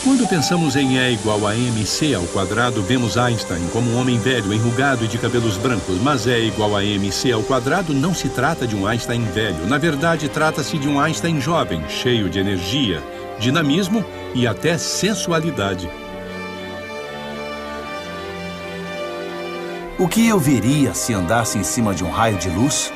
Quando pensamos em E igual a mc ao quadrado, vemos Einstein como um homem velho, enrugado e de cabelos brancos. Mas E igual a mc ao quadrado não se trata de um Einstein velho. Na verdade, trata-se de um Einstein jovem, cheio de energia, dinamismo e até sensualidade. O que eu veria se andasse em cima de um raio de luz?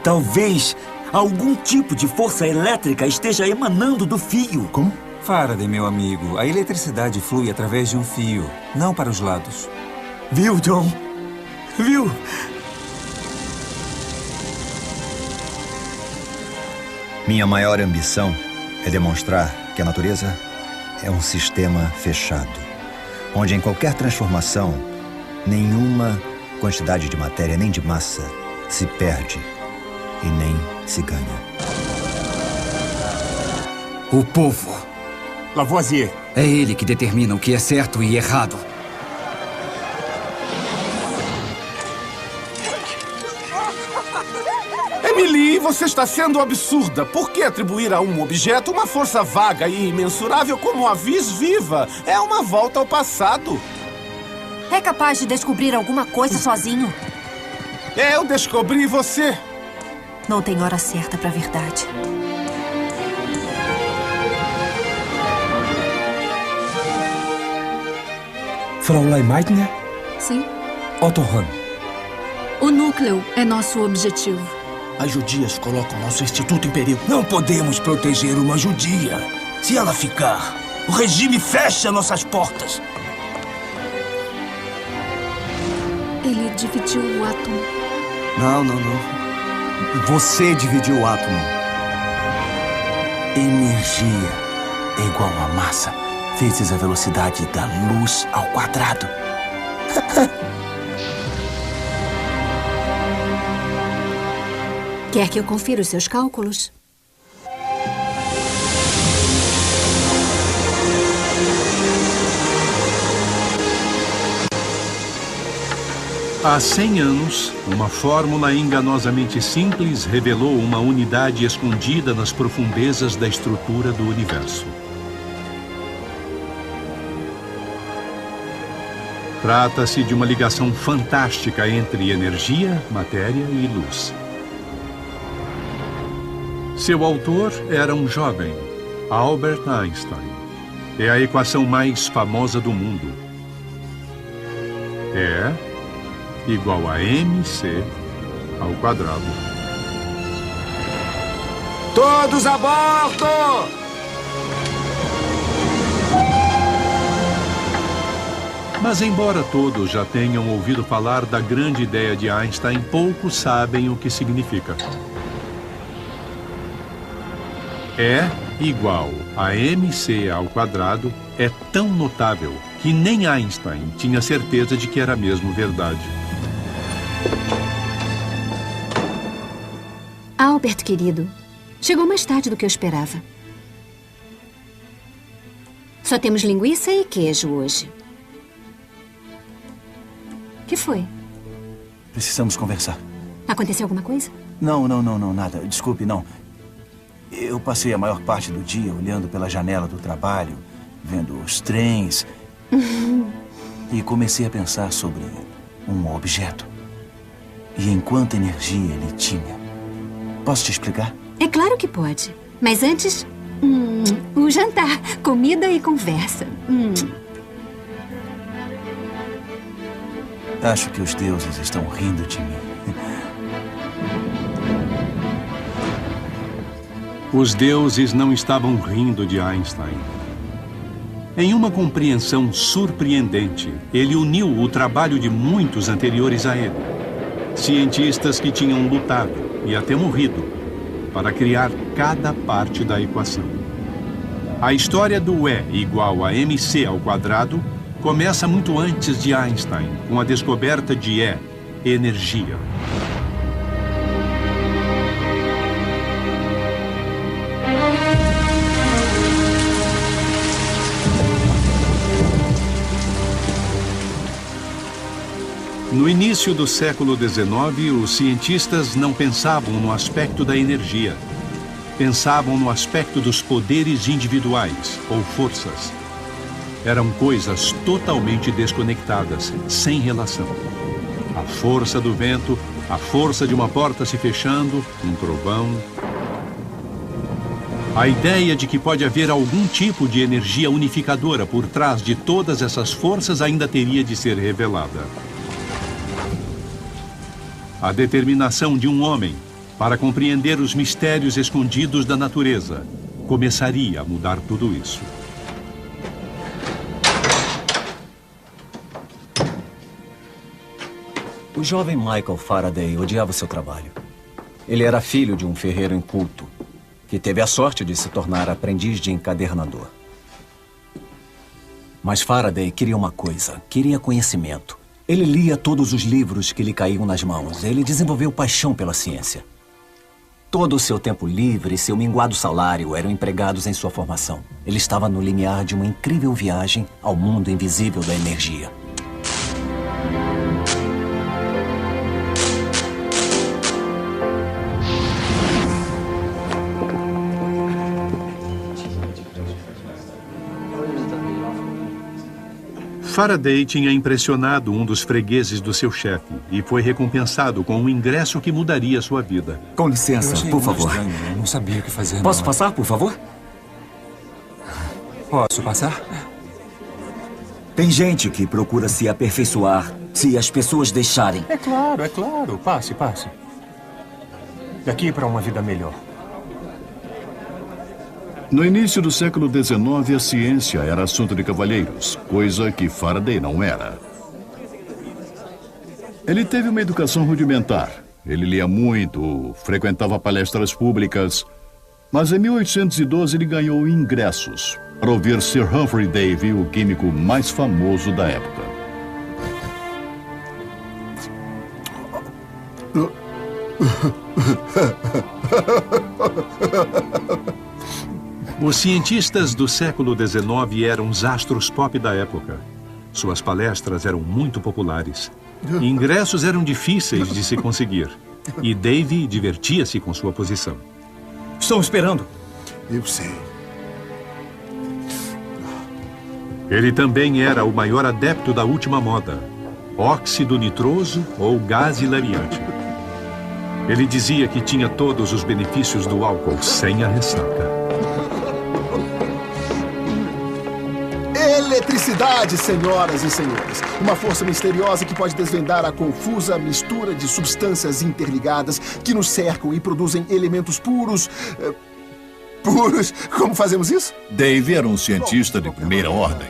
Talvez algum tipo de força elétrica esteja emanando do fio. Como? Faraday, meu amigo, a eletricidade flui através de um fio, não para os lados. Viu, John? Viu? Minha maior ambição é demonstrar que a natureza é um sistema fechado, onde em qualquer transformação, nenhuma quantidade de matéria nem de massa se perde e nem se ganha. O povo. Lavoisier. É ele que determina o que é certo e errado. Emily, você está sendo absurda. Por que atribuir a um objeto uma força vaga e imensurável como a vis viva? É uma volta ao passado. É capaz de descobrir alguma coisa sozinho? Eu descobri você. Não tem hora certa para a verdade. Fraulein Meitner? Sim. Otto Hahn. O núcleo é nosso objetivo. As judias colocam nosso instituto em perigo. Não podemos proteger uma judia. Se ela ficar, o regime fecha nossas portas. Ele dividiu o átomo. Não. Você dividiu o átomo. Energia é igual a massa vezes a velocidade da luz ao quadrado. Quer que eu confira os seus cálculos? Há 100 anos, uma fórmula enganosamente simples revelou uma unidade escondida nas profundezas da estrutura do universo. Trata-se de uma ligação fantástica entre energia, matéria e luz. Seu autor era um jovem, Albert Einstein. É a equação mais famosa do mundo. E igual a mc ao quadrado. Todos a bordo! Mas embora todos já tenham ouvido falar da grande ideia de Einstein, poucos sabem o que significa. E igual a mc ao quadrado é tão notável que nem Einstein tinha certeza de que era mesmo verdade. Albert, querido, chegou mais tarde do que eu esperava. Só temos linguiça e queijo hoje. O que foi? Precisamos conversar. Aconteceu alguma coisa? Não, nada. Desculpe, não. Eu passei a maior parte do dia olhando pela janela do trabalho, vendo os trens, e comecei a pensar sobre um objeto e em quanta energia ele tinha. Posso te explicar? É claro que pode. Mas antes, o jantar, comida e conversa. Acho que os deuses estão rindo de mim. Os deuses não estavam rindo de Einstein. Em uma compreensão surpreendente, ele uniu o trabalho de muitos anteriores a ele. Cientistas que tinham lutado e até morrido para criar cada parte da equação. A história do E igual a mc ao quadrado começa muito antes de Einstein, com a descoberta de E, energia. No início do século XIX, os cientistas não pensavam no aspecto da energia. Pensavam no aspecto dos poderes individuais, ou forças. Eram coisas totalmente desconectadas, sem relação. A força do vento, a força de uma porta se fechando, um trovão. A ideia de que pode haver algum tipo de energia unificadora por trás de todas essas forças ainda teria de ser revelada. A determinação de um homem para compreender os mistérios escondidos da natureza começaria a mudar tudo isso. O jovem Michael Faraday odiava seu trabalho. Ele era filho de um ferreiro inculto, que teve a sorte de se tornar aprendiz de encadernador. Mas Faraday queria uma coisa, queria conhecimento. Ele lia todos os livros que lhe caíam nas mãos. Ele desenvolveu paixão pela ciência. Todo o seu tempo livre e seu minguado salário eram empregados em sua formação. Ele estava no limiar de uma incrível viagem ao mundo invisível da energia. Faraday tinha impressionado um dos fregueses do seu chefe e foi recompensado com um ingresso que mudaria sua vida. Com licença, por favor. Estranho, eu não sabia o que fazer. Posso passar, por favor? Posso passar? Tem gente que procura se aperfeiçoar se as pessoas deixarem. É claro. Passe. Daqui para uma vida melhor. No início do século XIX, a ciência era assunto de cavalheiros, coisa que Faraday não era. Ele teve uma educação rudimentar. Ele lia muito, frequentava palestras públicas, mas em 1812 ele ganhou ingressos para ouvir Sir Humphry Davy, o químico mais famoso da época. Os cientistas do século XIX eram os astros pop da época. Suas palestras eram muito populares. Ingressos eram difíceis de se conseguir. E Davy divertia-se com sua posição. Estou esperando. Eu sei. Ele também era o maior adepto da última moda: óxido nitroso ou gás hilariante. Ele dizia que tinha todos os benefícios do álcool sem a ressaca. Eletricidade, senhoras e senhores. Uma força misteriosa que pode desvendar a confusa mistura de substâncias interligadas que nos cercam e produzem elementos puros. Puros? Como fazemos isso? Davy era um cientista de primeira ordem.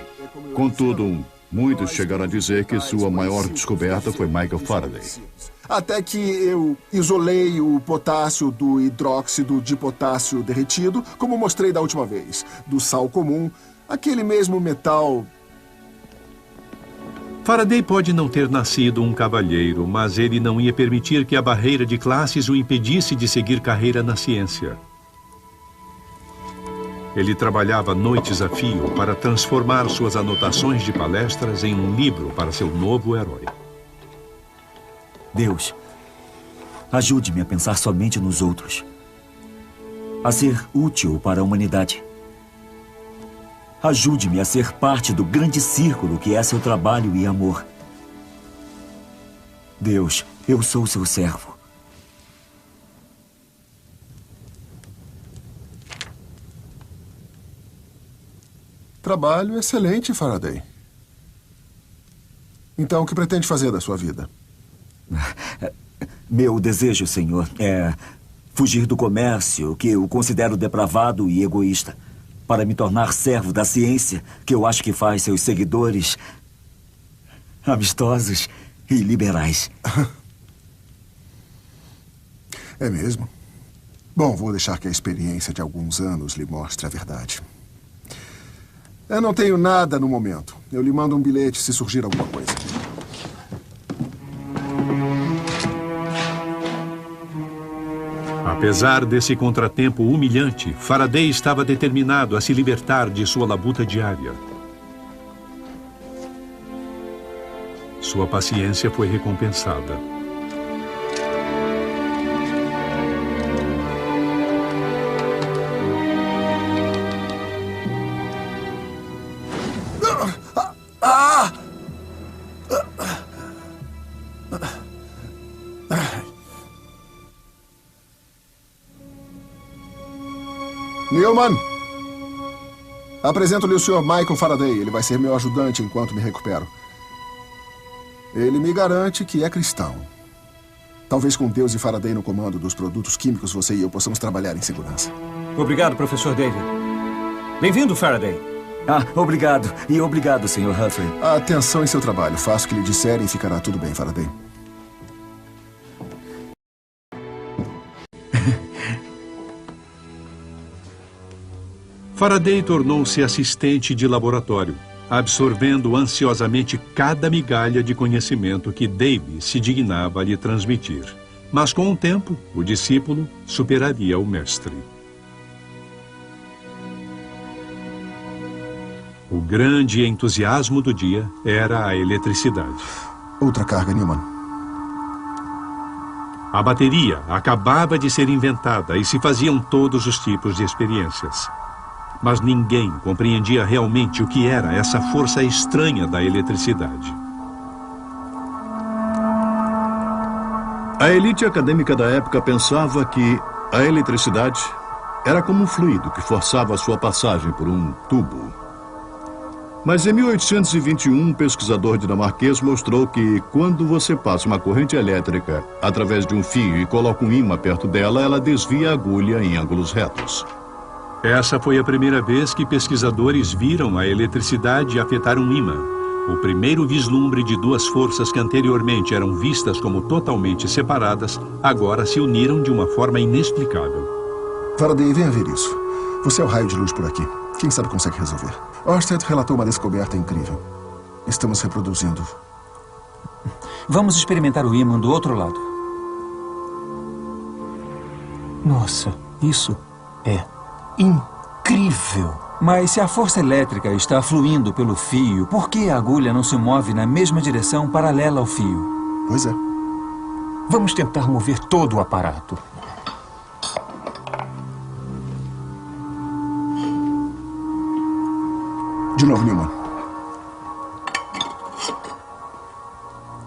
Contudo, muitos chegaram a dizer que sua maior descoberta foi Michael Faraday. Até que eu isolei o potássio do hidróxido de potássio derretido, como mostrei da última vez, do sal comum, aquele mesmo metal. Faraday pode não ter nascido um cavalheiro, mas ele não ia permitir que a barreira de classes o impedisse de seguir carreira na ciência. Ele trabalhava noites a fio para transformar suas anotações de palestras em um livro para seu novo herói. Deus, ajude-me a pensar somente nos outros, a ser útil para a humanidade. Ajude-me a ser parte do grande círculo que é seu trabalho e amor. Deus, eu sou seu servo. Trabalho excelente, Faraday. Então, o que pretende fazer da sua vida? Meu desejo, senhor, é fugir do comércio, que eu considero depravado e egoísta, para me tornar servo da ciência, que eu acho que faz seus seguidores amistosos e liberais. É mesmo? Bom, vou deixar que a experiência de alguns anos lhe mostre a verdade. Eu não tenho nada no momento. Eu lhe mando um bilhete se surgir alguma coisa. Apesar desse contratempo humilhante, Faraday estava determinado a se libertar de sua labuta diária. sua paciência foi recompensada. Newman! Apresento-lhe o Sr. Michael Faraday. Ele vai ser meu ajudante enquanto me recupero. Ele me garante que é cristão. Talvez com Deus e Faraday no comando dos produtos químicos, você e eu possamos trabalhar em segurança. Obrigado, professor David. Bem-vindo, Faraday. Obrigado. E obrigado, Sr. Humphrey. Atenção em seu trabalho. Faça o que lhe disserem e ficará tudo bem, Faraday. Faraday tornou-se assistente de laboratório, absorvendo ansiosamente cada migalha de conhecimento que Davy se dignava a lhe transmitir. Mas com o tempo, o discípulo superaria o mestre. O grande entusiasmo do dia era a eletricidade. Outra carga, Newman. A bateria acabava de ser inventada e se faziam todos os tipos de experiências. Mas ninguém compreendia realmente o que era essa força estranha da eletricidade. A elite acadêmica da época pensava que a eletricidade era como um fluido que forçava a sua passagem por um tubo. Mas em 1821, um pesquisador dinamarquês mostrou que quando você passa uma corrente elétrica através de um fio e coloca um ímã perto dela, ela desvia a agulha em ângulos retos. Essa foi a primeira vez que pesquisadores viram a eletricidade afetar um ímã. O primeiro vislumbre de duas forças que anteriormente eram vistas como totalmente separadas, agora se uniram de uma forma inexplicável. Faraday, venha ver isso. Você é o raio de luz por aqui. Quem sabe consegue resolver. Orsted relatou uma descoberta incrível. Estamos reproduzindo. Vamos experimentar o ímã do outro lado. Nossa, isso é incrível! Mas se a força elétrica está fluindo pelo fio, por que a agulha não se move na mesma direção paralela ao fio? Pois é. Vamos tentar mover todo o aparato. De novo, Newman.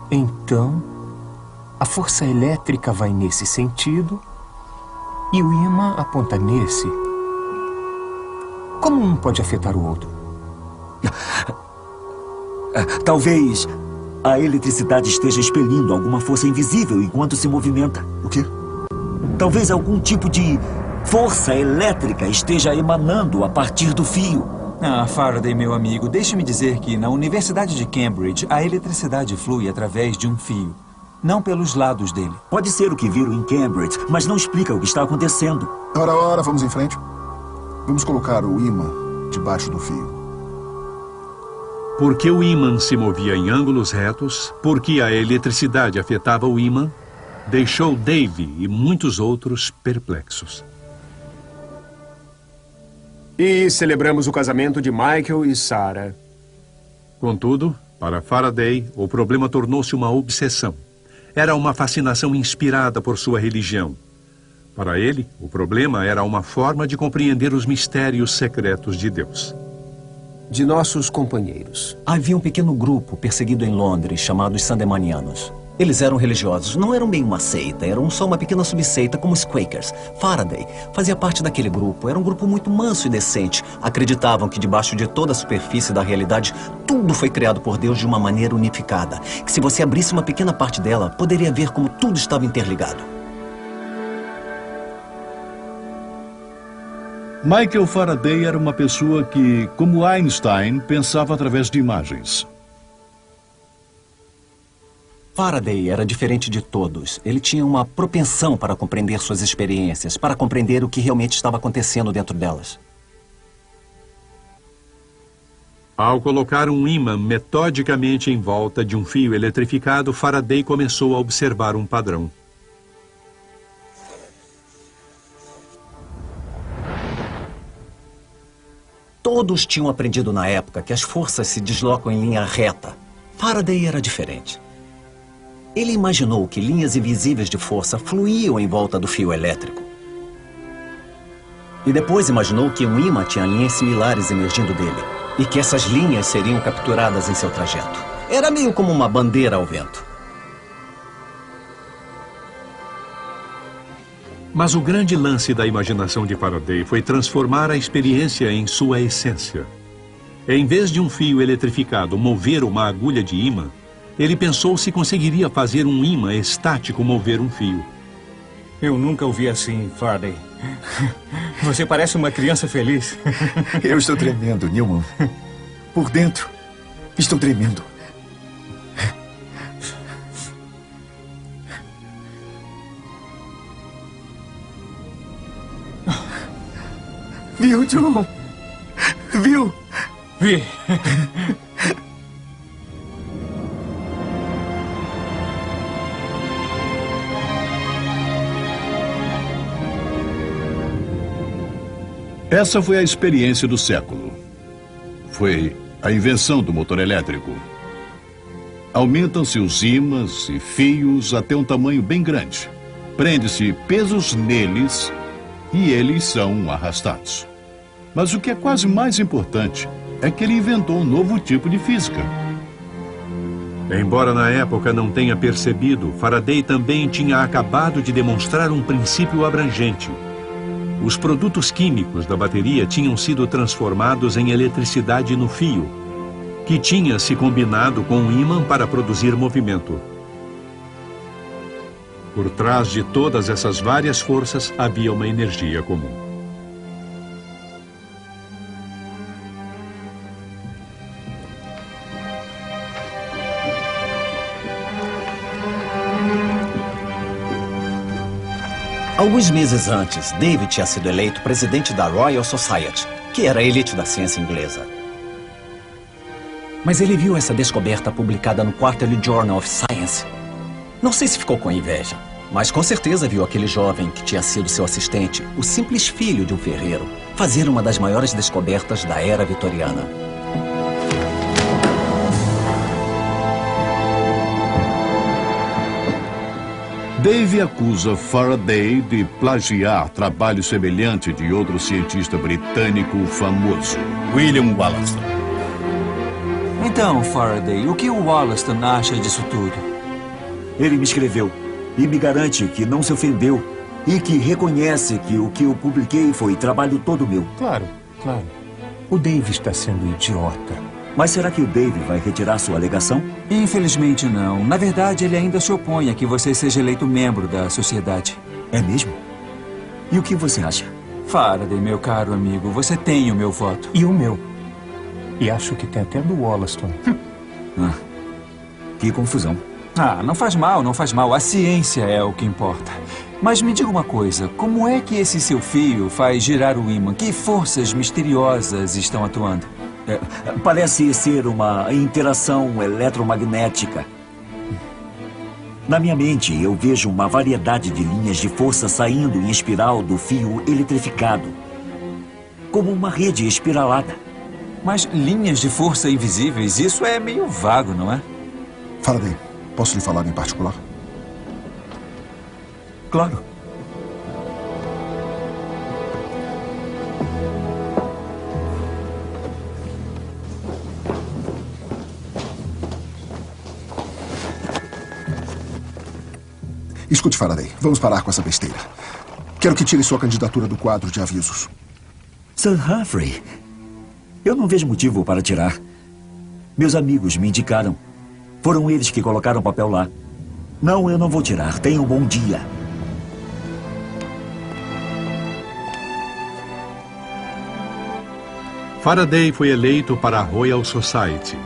Então, a força elétrica vai nesse sentido e o ímã aponta nesse. Como um pode afetar o outro? Talvez a eletricidade esteja expelindo alguma força invisível enquanto se movimenta. O quê? Talvez algum tipo de força elétrica esteja emanando a partir do fio. Faraday, meu amigo, deixe-me dizer que na Universidade de Cambridge, a eletricidade flui através de um fio, não pelos lados dele. Pode ser o que viram em Cambridge, mas não explica o que está acontecendo. Ora, vamos em frente. Vamos colocar o ímã debaixo do fio. Porque o ímã se movia em ângulos retos, porque a eletricidade afetava o ímã, deixou Davy e muitos outros perplexos. E celebramos o casamento de Michael e Sarah. Contudo, para Faraday, o problema tornou-se uma obsessão. Era uma fascinação inspirada por sua religião. Para ele, o problema era uma forma de compreender os mistérios secretos de Deus. De nossos companheiros. Havia um pequeno grupo perseguido em Londres, chamado os Sandemanianos. Eles eram religiosos, não eram bem uma seita, eram só uma pequena subseita como os Quakers. Faraday fazia parte daquele grupo, era um grupo muito manso e decente. Acreditavam que debaixo de toda a superfície da realidade, tudo foi criado por Deus de uma maneira unificada. Que se você abrisse uma pequena parte dela, poderia ver como tudo estava interligado. Michael Faraday era uma pessoa que, como Einstein, pensava através de imagens. Faraday era diferente de todos. Ele tinha uma propensão para compreender suas experiências, para compreender o que realmente estava acontecendo dentro delas. Ao colocar um ímã metodicamente em volta de um fio eletrificado, Faraday começou a observar um padrão. Todos tinham aprendido na época que as forças se deslocam em linha reta. Faraday era diferente. Ele imaginou que linhas invisíveis de força fluíam em volta do fio elétrico. E depois imaginou que um ímã tinha linhas similares emergindo dele, e que essas linhas seriam capturadas em seu trajeto. Era meio como uma bandeira ao vento. Mas o grande lance da imaginação de Faraday foi transformar a experiência em sua essência. Em vez de um fio eletrificado mover uma agulha de ímã, ele pensou se conseguiria fazer um ímã estático mover um fio. Eu nunca o vi assim, Faraday. Você parece uma criança feliz. Eu estou tremendo, Newman. Por dentro, estou tremendo. Viu, John? Viu? Vi. Essa foi a experiência do século. Foi a invenção do motor elétrico. Aumentam-se os ímãs e fios até um tamanho bem grande. Prende-se pesos neles e eles são arrastados. Mas o que é quase mais importante é que ele inventou um novo tipo de física. Embora na época não tenha percebido, Faraday também tinha acabado de demonstrar um princípio abrangente. Os produtos químicos da bateria tinham sido transformados em eletricidade no fio, que tinha se combinado com um ímã para produzir movimento. Por trás de todas essas várias forças havia uma energia comum. Alguns meses antes, David tinha sido eleito presidente da Royal Society, que era a elite da ciência inglesa. Mas ele viu essa descoberta publicada no Quarterly Journal of Science. Não sei se ficou com inveja, mas com certeza viu aquele jovem que tinha sido seu assistente, o simples filho de um ferreiro, fazer uma das maiores descobertas da era vitoriana. Dave acusa Faraday de plagiar trabalho semelhante de outro cientista britânico famoso, William Wollaston. Então, Faraday, o que o Wollaston acha disso tudo? Ele me escreveu e me garante que não se ofendeu e que reconhece que o que eu publiquei foi trabalho todo meu. Claro, claro. O Dave está sendo idiota. Mas será que o Dave vai retirar sua alegação? Infelizmente não. Na verdade, ele ainda se opõe a que você seja eleito membro da sociedade. É mesmo? E o que você acha? Faraday, meu caro amigo, você tem o meu voto. E o meu. E acho que tem até do Wollaston. Que confusão. Não faz mal, não faz mal. A ciência é o que importa. Mas me diga uma coisa, como é que esse seu fio faz girar o ímã? Que forças misteriosas estão atuando? Parece ser uma interação eletromagnética. Na minha mente, eu vejo uma variedade de linhas de força saindo em espiral do fio eletrificado. Como uma rede espiralada. Mas linhas de força invisíveis, isso é meio vago, não é? Faraday, posso lhe falar em particular? Claro. Escute, Faraday, vamos parar com essa besteira. Quero que tire sua candidatura do quadro de avisos. Sir Humphrey, eu não vejo motivo para tirar. Meus amigos me indicaram. Foram eles que colocaram o papel lá. Não, eu não vou tirar. Tenha um bom dia. Faraday foi eleito para a Royal Society.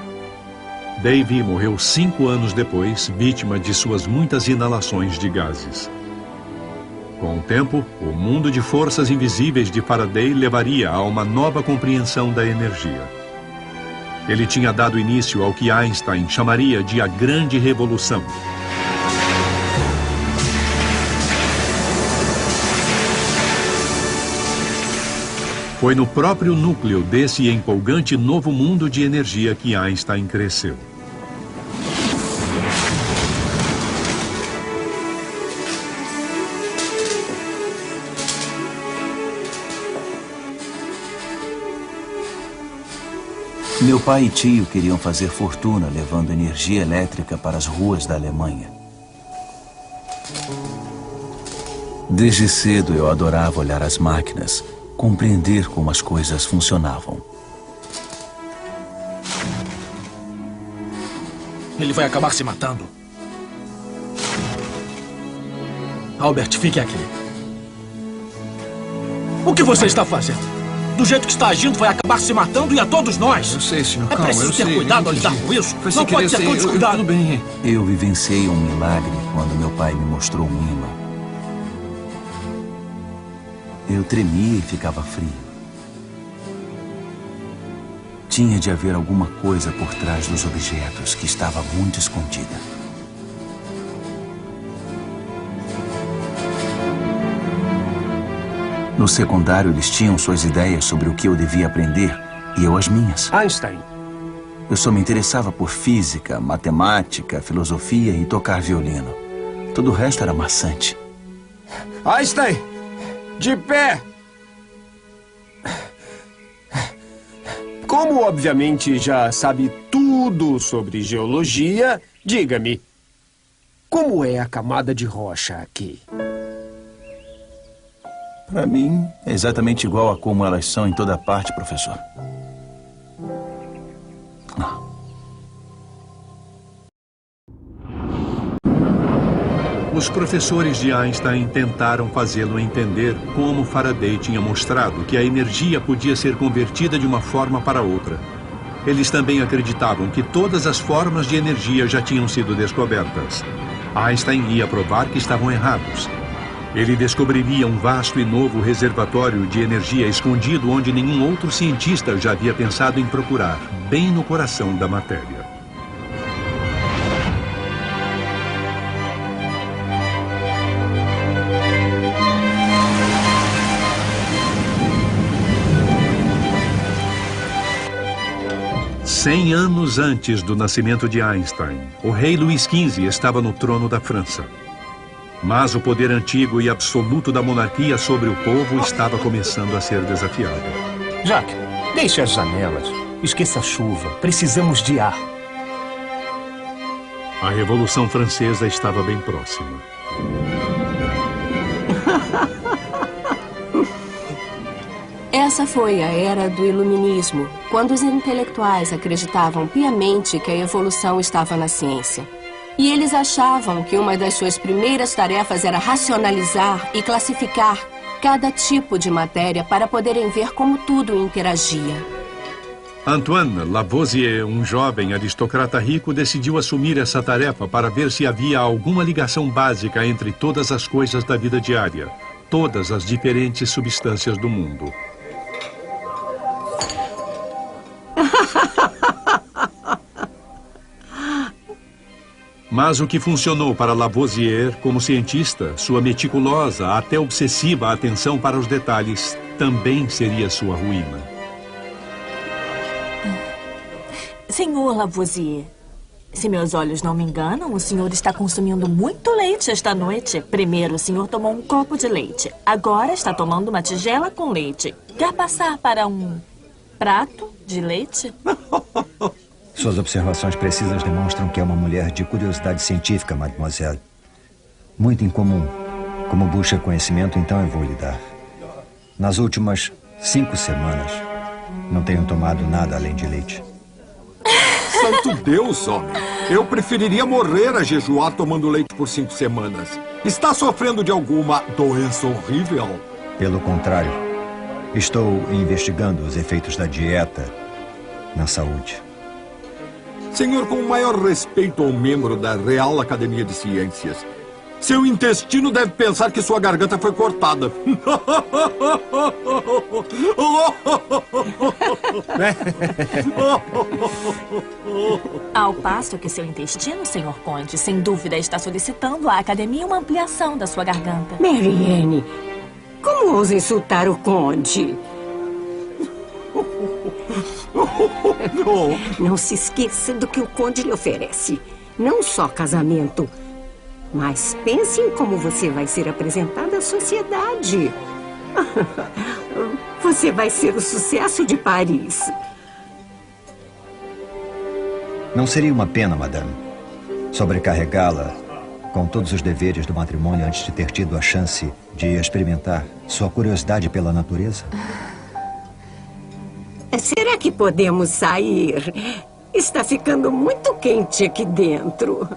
Dave morreu 5 anos depois, vítima de suas muitas inalações de gases. Com o tempo, o mundo de forças invisíveis de Faraday levaria a uma nova compreensão da energia. Ele tinha dado início ao que Einstein chamaria de a Grande Revolução. Foi no próprio núcleo desse empolgante novo mundo de energia que Einstein cresceu. Meu pai e tio queriam fazer fortuna levando energia elétrica para as ruas da Alemanha. Desde cedo eu adorava olhar as máquinas, compreender como as coisas funcionavam. Ele vai acabar se matando. Albert, fique aqui. O que você está fazendo? Do jeito que está agindo, vai acabar se matando e a todos nós. Eu sei, senhor. É Calma, preciso ter cuidado ao lidar com isso. Não pode ser tão descuidado. Tudo bem. Eu vivenciei um milagre quando meu pai me mostrou um imã. Eu tremia e ficava frio. Tinha de haver alguma coisa por trás dos objetos que estava muito escondida. No secundário, eles tinham suas ideias sobre o que eu devia aprender e eu as minhas. Einstein. Eu só me interessava por física, matemática, filosofia e tocar violino. Todo o resto era maçante. Einstein! De pé! Como obviamente já sabe tudo sobre geologia, diga-me, como é a camada de rocha aqui? Para mim, é exatamente igual a como elas são em toda parte, professor. Os professores de Einstein tentaram fazê-lo entender como Faraday tinha mostrado que a energia podia ser convertida de uma forma para outra. Eles também acreditavam que todas as formas de energia já tinham sido descobertas. Einstein ia provar que estavam errados. Ele descobriria um vasto e novo reservatório de energia escondido onde nenhum outro cientista já havia pensado em procurar, bem no coração da matéria. Cem anos antes do nascimento de Einstein, o rei Luís XV estava no trono da França. Mas o poder antigo e absoluto da monarquia sobre o povo estava começando a ser desafiado. Jacques, deixe as janelas. Esqueça a chuva. Precisamos de ar. A Revolução Francesa estava bem próxima. Essa foi a era do Iluminismo, quando os intelectuais acreditavam piamente que a evolução estava na ciência. E eles achavam que uma das suas primeiras tarefas era racionalizar e classificar cada tipo de matéria para poderem ver como tudo interagia. Antoine Lavoisier, um jovem aristocrata rico, decidiu assumir essa tarefa para ver se havia alguma ligação básica entre todas as coisas da vida diária, todas as diferentes substâncias do mundo. Mas o que funcionou para Lavoisier como cientista, sua meticulosa, até obsessiva atenção para os detalhes, também seria sua ruína. Senhor Lavoisier, se meus olhos não me enganam, o senhor está consumindo muito leite esta noite. Primeiro, o senhor tomou um copo de leite. Agora está tomando uma tigela com leite. Quer passar para um prato de leite? Suas observações precisas demonstram que é uma mulher de curiosidade científica, mademoiselle. Muito incomum. Como busca conhecimento, então eu vou lhe dar. Nas últimas 5 semanas, não tenho tomado nada além de leite. Santo Deus, homem. Eu preferiria morrer a jejuar tomando leite por 5 semanas. Está sofrendo de alguma doença horrível? Pelo contrário, estou investigando os efeitos da dieta na saúde. Senhor, com o maior respeito ao membro da Real Academia de Ciências, seu intestino deve pensar que sua garganta foi cortada. Ao passo que seu intestino, senhor Conde, sem dúvida está solicitando à Academia uma ampliação da sua garganta. Marianne, como ousa insultar o Conde? Não se esqueça do que o Conde lhe oferece. Não só casamento, mas pense em como você vai ser apresentada à sociedade. Você vai ser o sucesso de Paris. Não seria uma pena, madame, sobrecarregá-la com todos os deveres do matrimônio antes de ter tido a chance de experimentar sua curiosidade pela natureza? Será que podemos sair? Está ficando muito quente aqui dentro.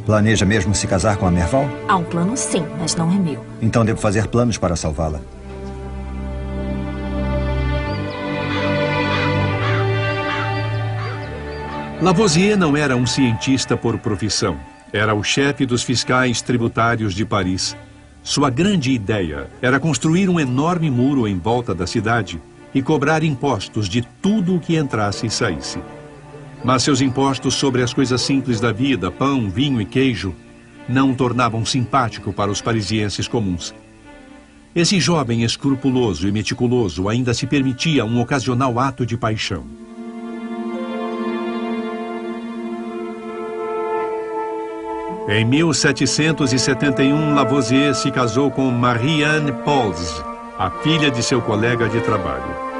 Planeja mesmo se casar com a Merval? Há um plano sim, mas não é meu. Então devo fazer planos para salvá-la. Lavoisier não era um cientista por profissão. Era o chefe dos fiscais tributários de Paris. Sua grande ideia era construir um enorme muro em volta da cidade e cobrar impostos de tudo o que entrasse e saísse. Mas seus impostos sobre as coisas simples da vida, pão, vinho e queijo, não o tornavam simpático para os parisienses comuns. Esse jovem escrupuloso e meticuloso ainda se permitia um ocasional ato de paixão. Em 1771, Lavoisier se casou com Marie-Anne Pauls, a filha de seu colega de trabalho.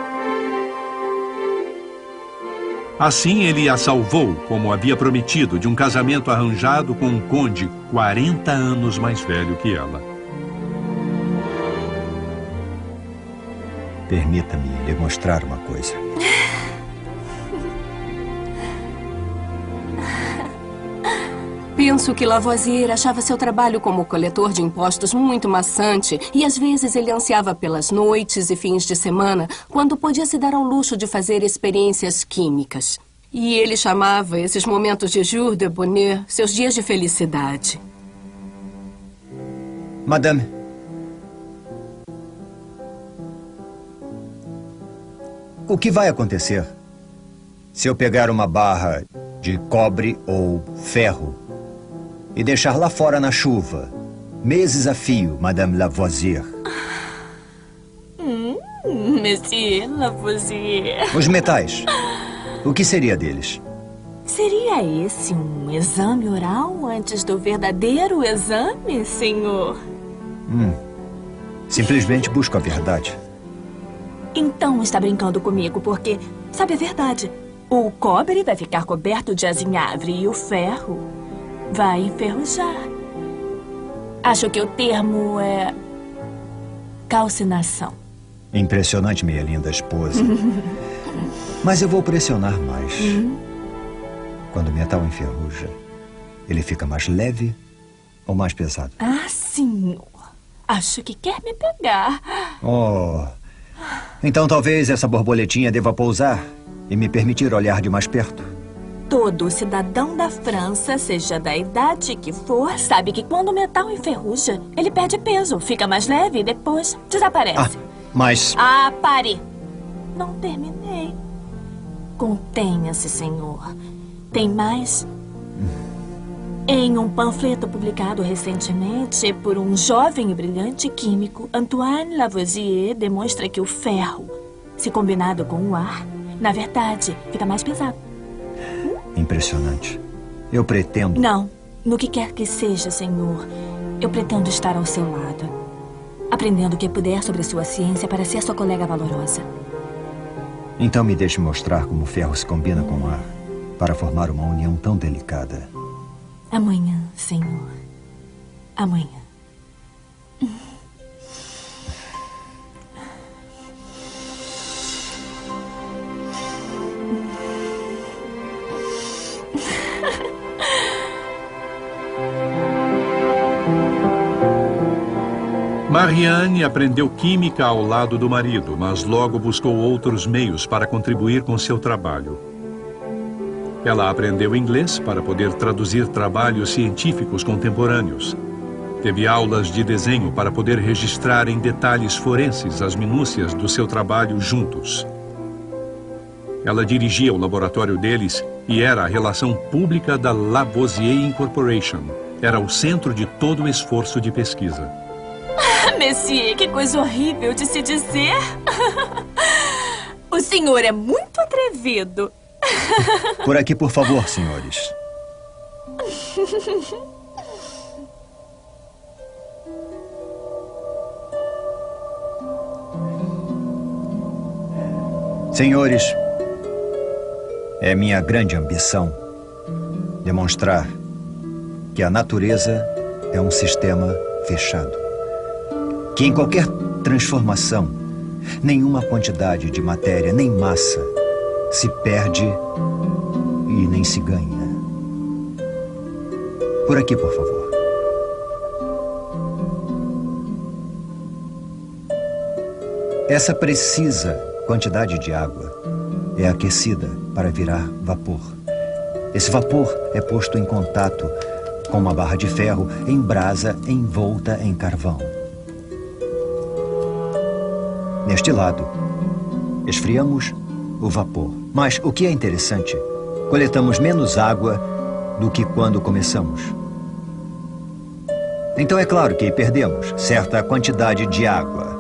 Assim, ele a salvou, como havia prometido, de um casamento arranjado com um conde 40 anos mais velho que ela. Permita-me lhe mostrar uma coisa. Penso que Lavoisier achava seu trabalho como coletor de impostos muito maçante e às vezes ele ansiava pelas noites e fins de semana, quando podia se dar ao luxo de fazer experiências químicas. E ele chamava esses momentos de jour de bonheur seus dias de felicidade. Madame. O que vai acontecer se eu pegar uma barra de cobre ou ferro e deixar lá fora na chuva, meses a fio, Madame Lavoisier? Monsieur Lavoisier. Os metais, o que seria deles? Seria esse um exame oral antes do verdadeiro exame, senhor? Simplesmente busco a verdade. Então está brincando comigo, porque sabe a verdade. O cobre vai ficar coberto de azinhavre e o ferro vai enferrujar. Acho que o termo é calcinação. Impressionante, minha linda esposa. Mas eu vou pressionar mais. Quando o metal enferruja, ele fica mais leve ou mais pesado? Ah, senhor. Acho que quer me pegar. Oh. Então talvez essa borboletinha deva pousar e me permitir olhar de mais perto. Todo cidadão da França, seja da idade que for, sabe que quando o metal enferruja, ele perde peso, fica mais leve e depois desaparece. Mas... pare! Não terminei. Contenha-se, senhor. Tem mais? Em um panfleto publicado recentemente por um jovem e brilhante químico, Antoine Lavoisier demonstra que o ferro, se combinado com o ar, na verdade, fica mais pesado. Impressionante. Eu pretendo... Não. No que quer que seja, senhor, eu pretendo estar ao seu lado, aprendendo o que puder sobre sua ciência para ser sua colega valorosa. Então me deixe mostrar como o ferro se combina com o ar para formar uma união tão delicada. Amanhã, senhor. Amanhã. Marie-Anne aprendeu química ao lado do marido, mas logo buscou outros meios para contribuir com seu trabalho. Ela aprendeu inglês para poder traduzir trabalhos científicos contemporâneos. Teve aulas de desenho para poder registrar em detalhes forenses as minúcias do seu trabalho juntos. Ela dirigia o laboratório deles e era a relação pública da Lavoisier Incorporation. Era o centro de todo o esforço de pesquisa. Monsieur, que coisa horrível de se dizer. O senhor é muito atrevido. Por aqui, por favor, senhores. Senhores, é minha grande ambição demonstrar que a natureza é um sistema fechado. Que em qualquer transformação, nenhuma quantidade de matéria nem massa se perde e nem se ganha. Por aqui, por favor. Essa precisa quantidade de água é aquecida para virar vapor. Esse vapor é posto em contato com uma barra de ferro em brasa envolta em carvão. Neste lado, esfriamos o vapor. Mas o que é interessante, coletamos menos água do que quando começamos. Então é claro que perdemos certa quantidade de água.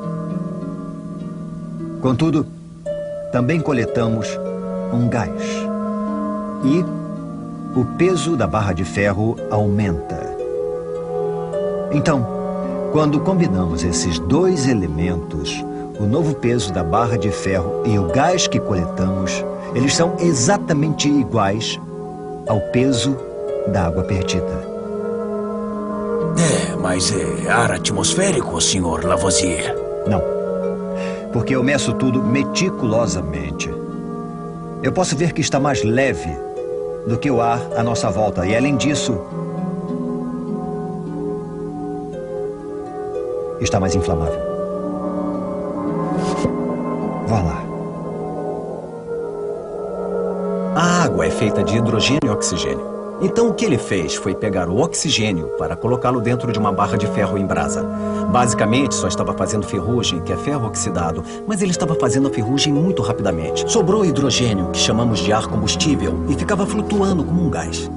Contudo, também coletamos um gás. E o peso da barra de ferro aumenta. Então, quando combinamos esses dois elementos, o novo peso da barra de ferro e o gás que coletamos, eles são exatamente iguais ao peso da água perdida. Mas é ar atmosférico, Sr. Lavoisier? Não. Porque eu meço tudo meticulosamente. Eu posso ver que está mais leve do que o ar à nossa volta. E, além disso, está mais inflamável. Vá lá. A água é feita de hidrogênio e oxigênio. Então o que ele fez foi pegar o oxigênio para colocá-lo dentro de uma barra de ferro em brasa. Basicamente só estava fazendo ferrugem, que é ferro oxidado, mas ele estava fazendo a ferrugem muito rapidamente. Sobrou hidrogênio, que chamamos de ar combustível, e ficava flutuando como um gás.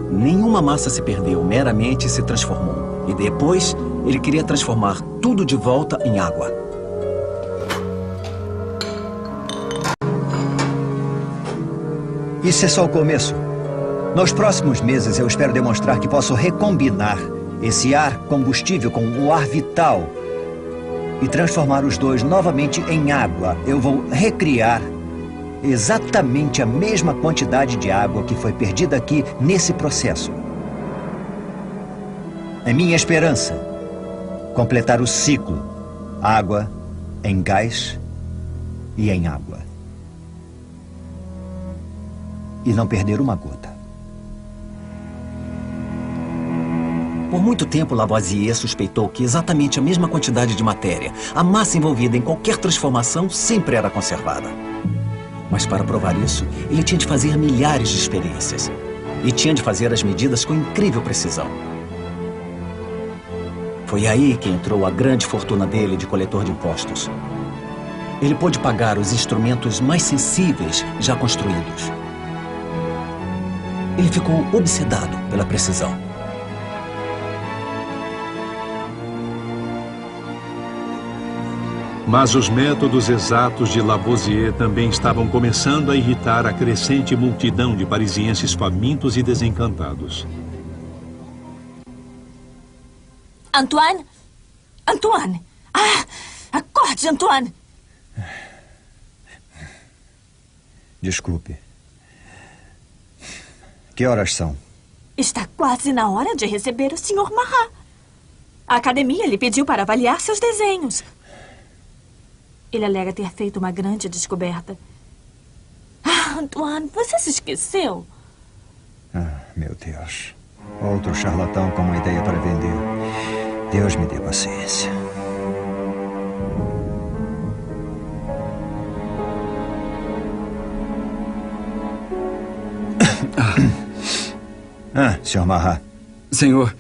Nenhuma massa se perdeu, meramente se transformou. E depois ele queria transformar tudo de volta em água. Isso é só o começo. Nos próximos meses, eu espero demonstrar que posso recombinar esse ar combustível com o ar vital e transformar os dois novamente em água. Eu vou recriar exatamente a mesma quantidade de água que foi perdida aqui nesse processo. É minha esperança completar o ciclo: água em gás e em água. E não perder uma gota. Por muito tempo, Lavoisier suspeitou que exatamente a mesma quantidade de matéria, a massa envolvida em qualquer transformação, sempre era conservada. Mas para provar isso, ele tinha de fazer milhares de experiências. E tinha de fazer as medidas com incrível precisão. Foi aí que entrou a grande fortuna dele de coletor de impostos. Ele pôde pagar os instrumentos mais sensíveis já construídos. Ele ficou obsedado pela precisão. Mas os métodos exatos de Lavoisier também estavam começando a irritar a crescente multidão de parisienses famintos e desencantados. Antoine? Antoine! Ah! Acorde, Antoine! Desculpe. Que horas são? Está quase na hora de receber o Sr. Marat. A academia lhe pediu para avaliar seus desenhos. Ele alega ter feito uma grande descoberta. Ah, Antoine, você se esqueceu? Ah, meu Deus. Outro charlatão com uma ideia para vender. Deus me dê paciência. Sr. Marat. Senhor,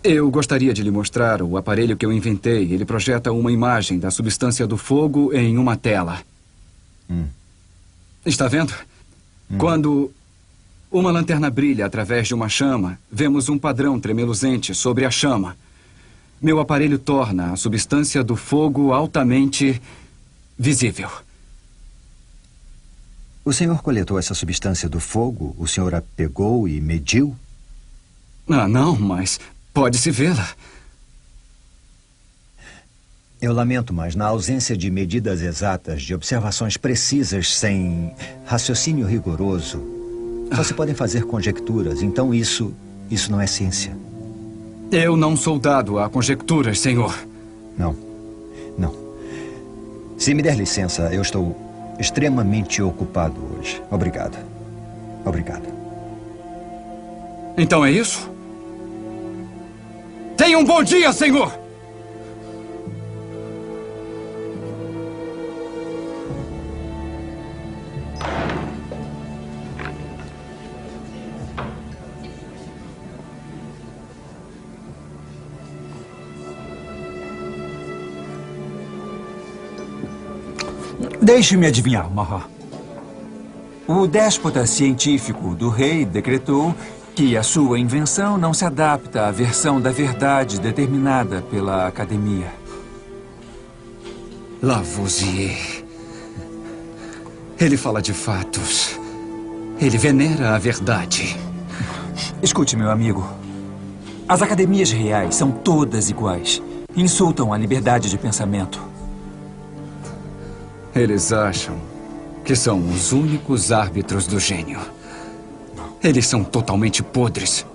eu gostaria de lhe mostrar o aparelho que eu inventei. Ele projeta uma imagem da substância do fogo em uma tela. Está vendo? Quando uma lanterna brilha através de uma chama, vemos um padrão tremeluzente sobre a chama. Meu aparelho torna a substância do fogo altamente visível. O senhor coletou essa substância do fogo? O senhor a pegou e mediu? Ah, não, mas pode-se vê-la. Eu lamento, mas na ausência de medidas exatas, de observações precisas, sem raciocínio rigoroso, só se podem fazer conjecturas. Então isso não é ciência. Eu não sou dado a conjecturas, senhor. Não. Se me der licença, eu estou extremamente ocupado hoje. Obrigado. Então é isso? Tenha um bom dia, senhor! Deixe-me adivinhar, Mahá. O déspota científico do rei decretou que a sua invenção não se adapta à versão da verdade determinada pela academia. Lavoisier. Ele fala de fatos. Ele venera a verdade. Escute, meu amigo. As academias reais são todas iguais. Insultam a liberdade de pensamento. Eles acham que são os únicos árbitros do gênio. Eles são totalmente podres.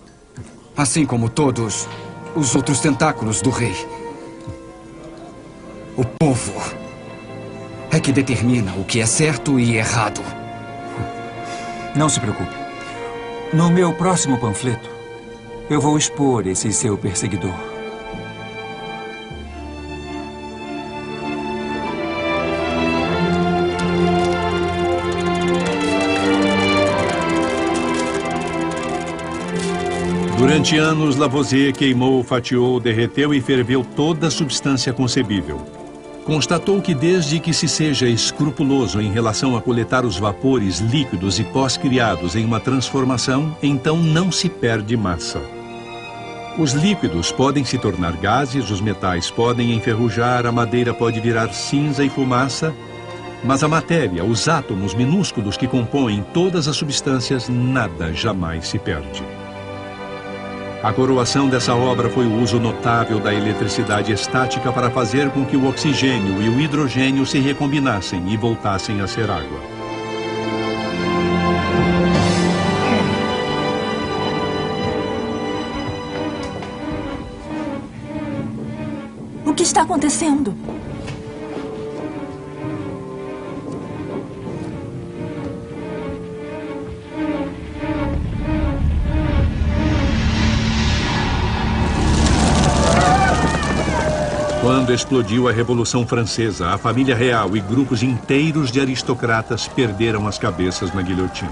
Assim como todos os outros tentáculos do rei. O povo é que determina o que é certo e errado. Não se preocupe. No meu próximo panfleto, eu vou expor esse seu perseguidor. Durante anos, Lavoisier queimou, fatiou, derreteu e ferveu toda a substância concebível. Constatou que desde que se seja escrupuloso em relação a coletar os vapores líquidos e pós-criados em uma transformação, então não se perde massa. Os líquidos podem se tornar gases, os metais podem enferrujar, a madeira pode virar cinza e fumaça, mas a matéria, os átomos minúsculos que compõem todas as substâncias, nada jamais se perde. A coroação dessa obra foi o uso notável da eletricidade estática para fazer com que o oxigênio e o hidrogênio se recombinassem e voltassem a ser água. O que está acontecendo? Quando explodiu a Revolução Francesa, a família real e grupos inteiros de aristocratas perderam as cabeças na guilhotina.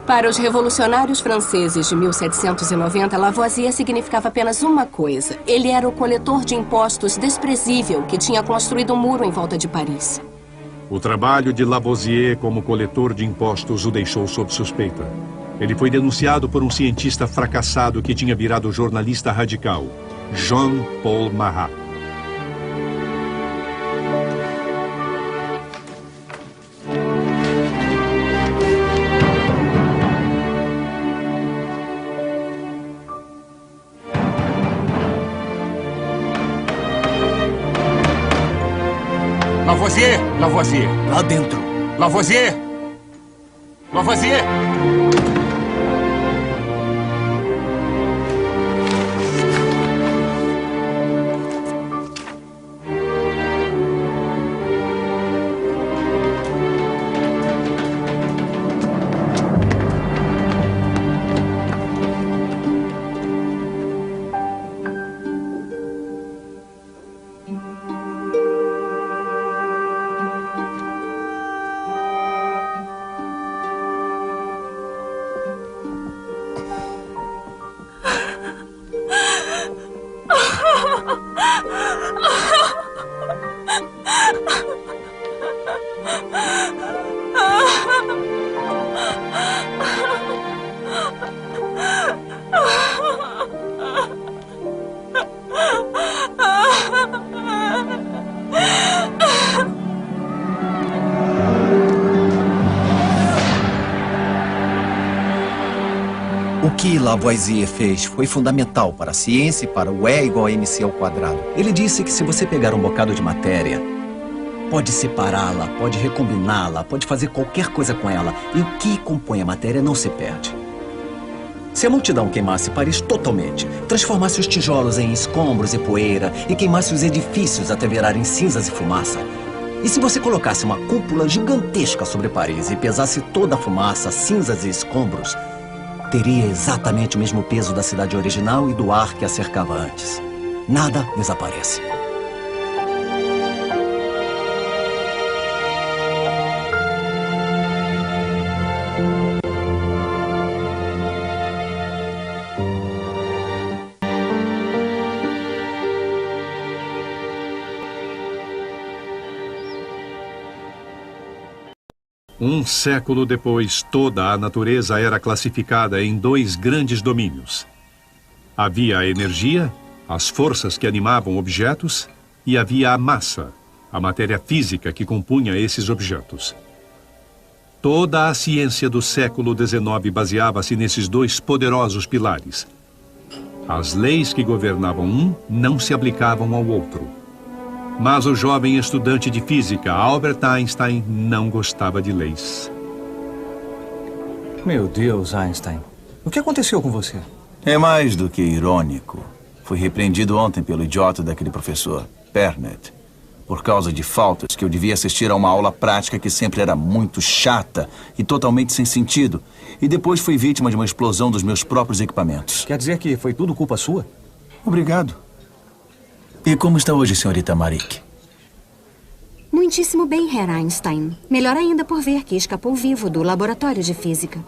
Para os revolucionários franceses de 1790, Lavoisier significava apenas uma coisa. Ele era o coletor de impostos desprezível que tinha construído um muro em volta de Paris. O trabalho de Lavoisier como coletor de impostos o deixou sob suspeita. Ele foi denunciado por um cientista fracassado que tinha virado jornalista radical, Jean-Paul Marat. Lavoisier! Lavoisier! Lá dentro. Lavoisier! Lavoisier! O que Lavoisier fez foi fundamental para a ciência e para o E igual a mc ao quadrado. Ele disse que se você pegar um bocado de matéria, pode separá-la, pode recombiná-la, pode fazer qualquer coisa com ela. E o que compõe a matéria não se perde. Se a multidão queimasse Paris totalmente, transformasse os tijolos em escombros e poeira e queimasse os edifícios até virarem cinzas e fumaça, e se você colocasse uma cúpula gigantesca sobre Paris e pesasse toda a fumaça, cinzas e escombros, teria exatamente o mesmo peso da cidade original e do ar que a cercava antes. Nada desaparece. Um século depois, toda a natureza era classificada em 2 grandes domínios. Havia a energia, as forças que animavam objetos, e havia a massa, a matéria física que compunha esses objetos. Toda a ciência do século XIX baseava-se nesses 2 poderosos pilares. As leis que governavam um não se aplicavam ao outro. Mas o jovem estudante de física, Albert Einstein, não gostava de leis. Meu Deus, Einstein. O que aconteceu com você? É mais do que irônico. Fui repreendido ontem pelo idiota daquele professor, Pernet, por causa de faltas que eu devia assistir a uma aula prática que sempre era muito chata e totalmente sem sentido. E depois fui vítima de uma explosão dos meus próprios equipamentos. Quer dizer que foi tudo culpa sua? Obrigado. E como está hoje, senhorita Maric? Muitíssimo bem, Herr Einstein. Melhor ainda por ver que escapou vivo do laboratório de física.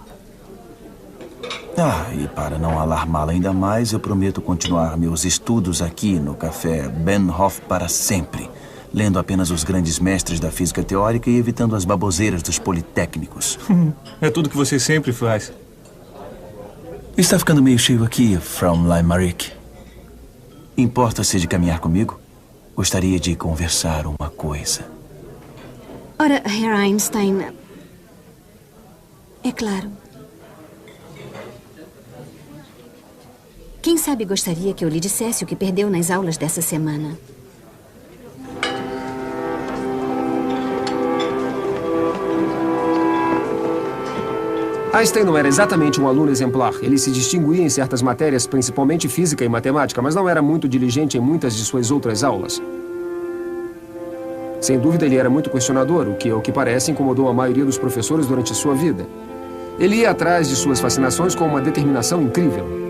E para não alarmá-la ainda mais, eu prometo continuar meus estudos aqui no café Benhoff para sempre, lendo apenas os grandes mestres da física teórica e evitando as baboseiras dos politécnicos. É tudo que você sempre faz. Está ficando meio cheio aqui, Fraulein Maric. Importa-se de caminhar comigo? Gostaria de conversar uma coisa. Ora, Herr Einstein... É claro. Quem sabe gostaria que eu lhe dissesse o que perdeu nas aulas dessa semana. Einstein não era exatamente um aluno exemplar. Ele se distinguia em certas matérias, principalmente física e matemática, mas não era muito diligente em muitas de suas outras aulas. Sem dúvida, ele era muito questionador, o que, ao que parece, incomodou a maioria dos professores durante sua vida. Ele ia atrás de suas fascinações com uma determinação incrível.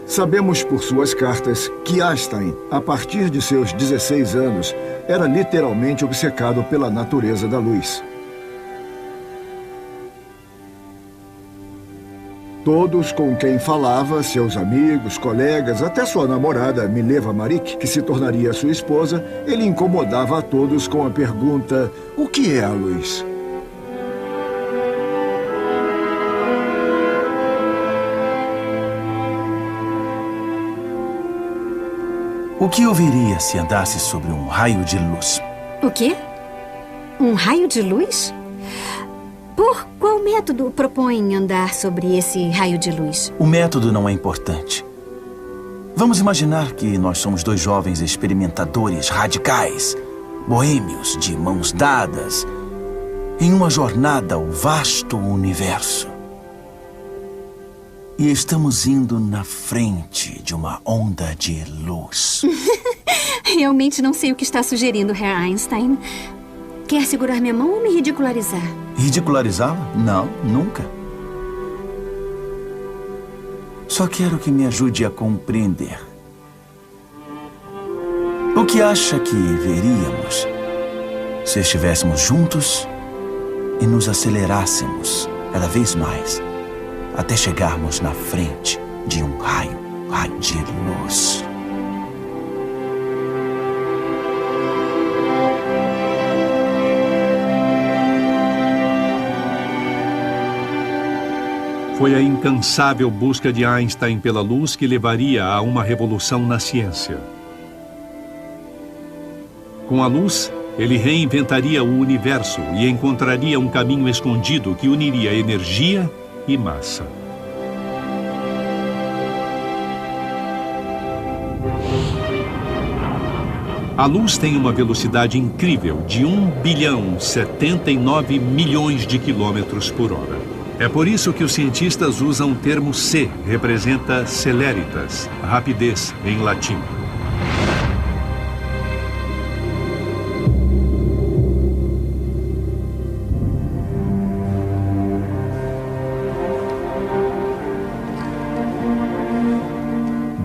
Sabemos por suas cartas que Einstein, a partir de seus 16 anos, era literalmente obcecado pela natureza da luz. Todos com quem falava, seus amigos, colegas, até sua namorada, Mileva Maric, que se tornaria sua esposa, ele incomodava a todos com a pergunta: o que é a luz? O que eu veria se andasse sobre um raio de luz? O quê? Um raio de luz? Por qual método propõe andar sobre esse raio de luz? O método não é importante. Vamos imaginar que nós somos 2 jovens experimentadores radicais, boêmios de mãos dadas, em uma jornada ao vasto universo. E estamos indo na frente de uma onda de luz. Realmente não sei o que está sugerindo, Herr Einstein. Quer segurar minha mão ou me ridicularizar? Ridicularizá-la? Não, nunca. Só quero que me ajude a compreender. O que acha que veríamos se estivéssemos juntos e nos acelerássemos cada vez mais até chegarmos na frente de um raio de luz? Foi a incansável busca de Einstein pela luz que levaria a uma revolução na ciência. Com a luz, ele reinventaria o universo e encontraria um caminho escondido que uniria energia e massa. A luz tem uma velocidade incrível de 1,79 bilhão de quilômetros por hora. É por isso que os cientistas usam o termo C, representa celeritas, rapidez em latim.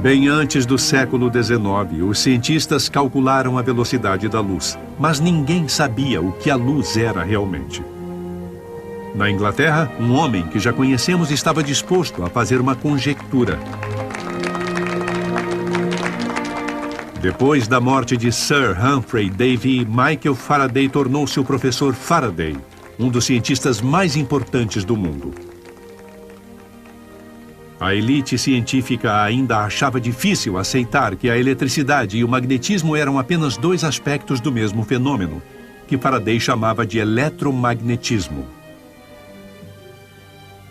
Bem antes do século XIX, os cientistas calcularam a velocidade da luz, mas ninguém sabia o que a luz era realmente. Na Inglaterra, um homem que já conhecemos estava disposto a fazer uma conjectura. Depois da morte de Sir Humphrey Davy, Michael Faraday tornou-se o professor Faraday, um dos cientistas mais importantes do mundo. A elite científica ainda achava difícil aceitar que a eletricidade e o magnetismo eram apenas dois aspectos do mesmo fenômeno, que Faraday chamava de eletromagnetismo.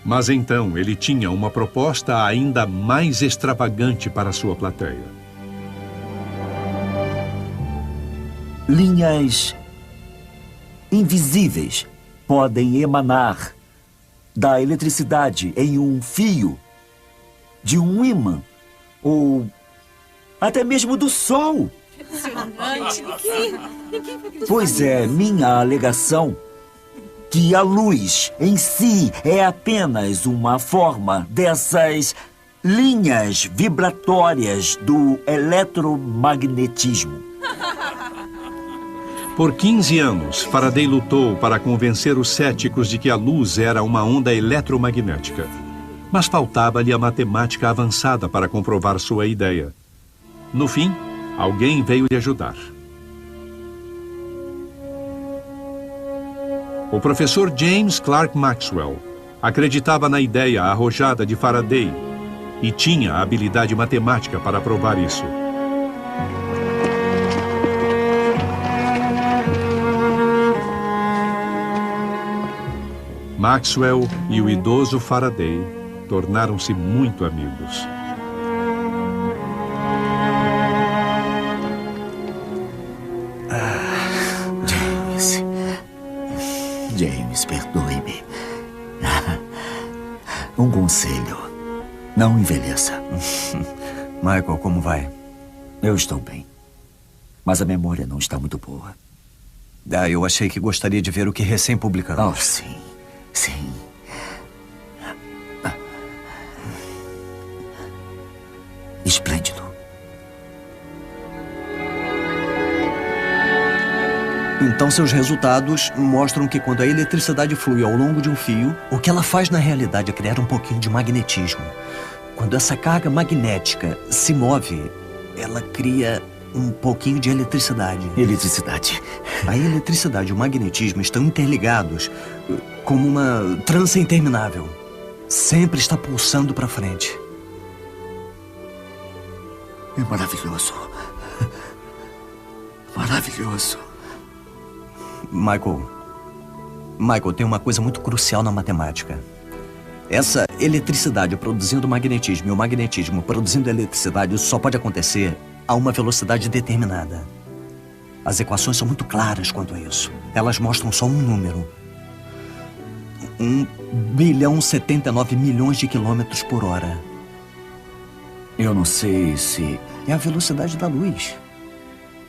Mas então ele tinha uma proposta ainda mais extravagante para sua plateia. Linhas invisíveis podem emanar da eletricidade em um fio, de um ímã, ou até mesmo do Sol. Pois é, minha alegação que a luz em si é apenas uma forma dessas linhas vibratórias do eletromagnetismo. Por 15 anos, Faraday lutou para convencer os céticos de que a luz era uma onda eletromagnética. Mas faltava-lhe a matemática avançada para comprovar sua ideia. No fim, alguém veio lhe ajudar. O professor James Clerk Maxwell acreditava na ideia arrojada de Faraday e tinha a habilidade matemática para provar isso. Maxwell e o idoso Faraday tornaram-se muito amigos. James, perdoe-me. Um conselho. Não envelheça. Michael, como vai? Eu estou bem. Mas a memória não está muito boa. Eu achei que gostaria de ver o que recém-publicamos. Oh, sim. Sim. Esplêndido. Então seus resultados mostram que quando a eletricidade flui ao longo de um fio, o que ela faz na realidade é criar um pouquinho de magnetismo. Quando essa carga magnética se move, ela cria um pouquinho de eletricidade. Eletricidade. A eletricidade e o magnetismo estão interligados como uma trança interminável. Sempre está pulsando para frente. É maravilhoso. Maravilhoso. Michael, tem uma coisa muito crucial na matemática. Essa eletricidade produzindo magnetismo e o magnetismo produzindo eletricidade, isso só pode acontecer a uma velocidade determinada. As equações são muito claras quanto a isso. Elas mostram só um número. 1,79 bilhão de quilômetros por hora. Eu não sei se... É a velocidade da luz.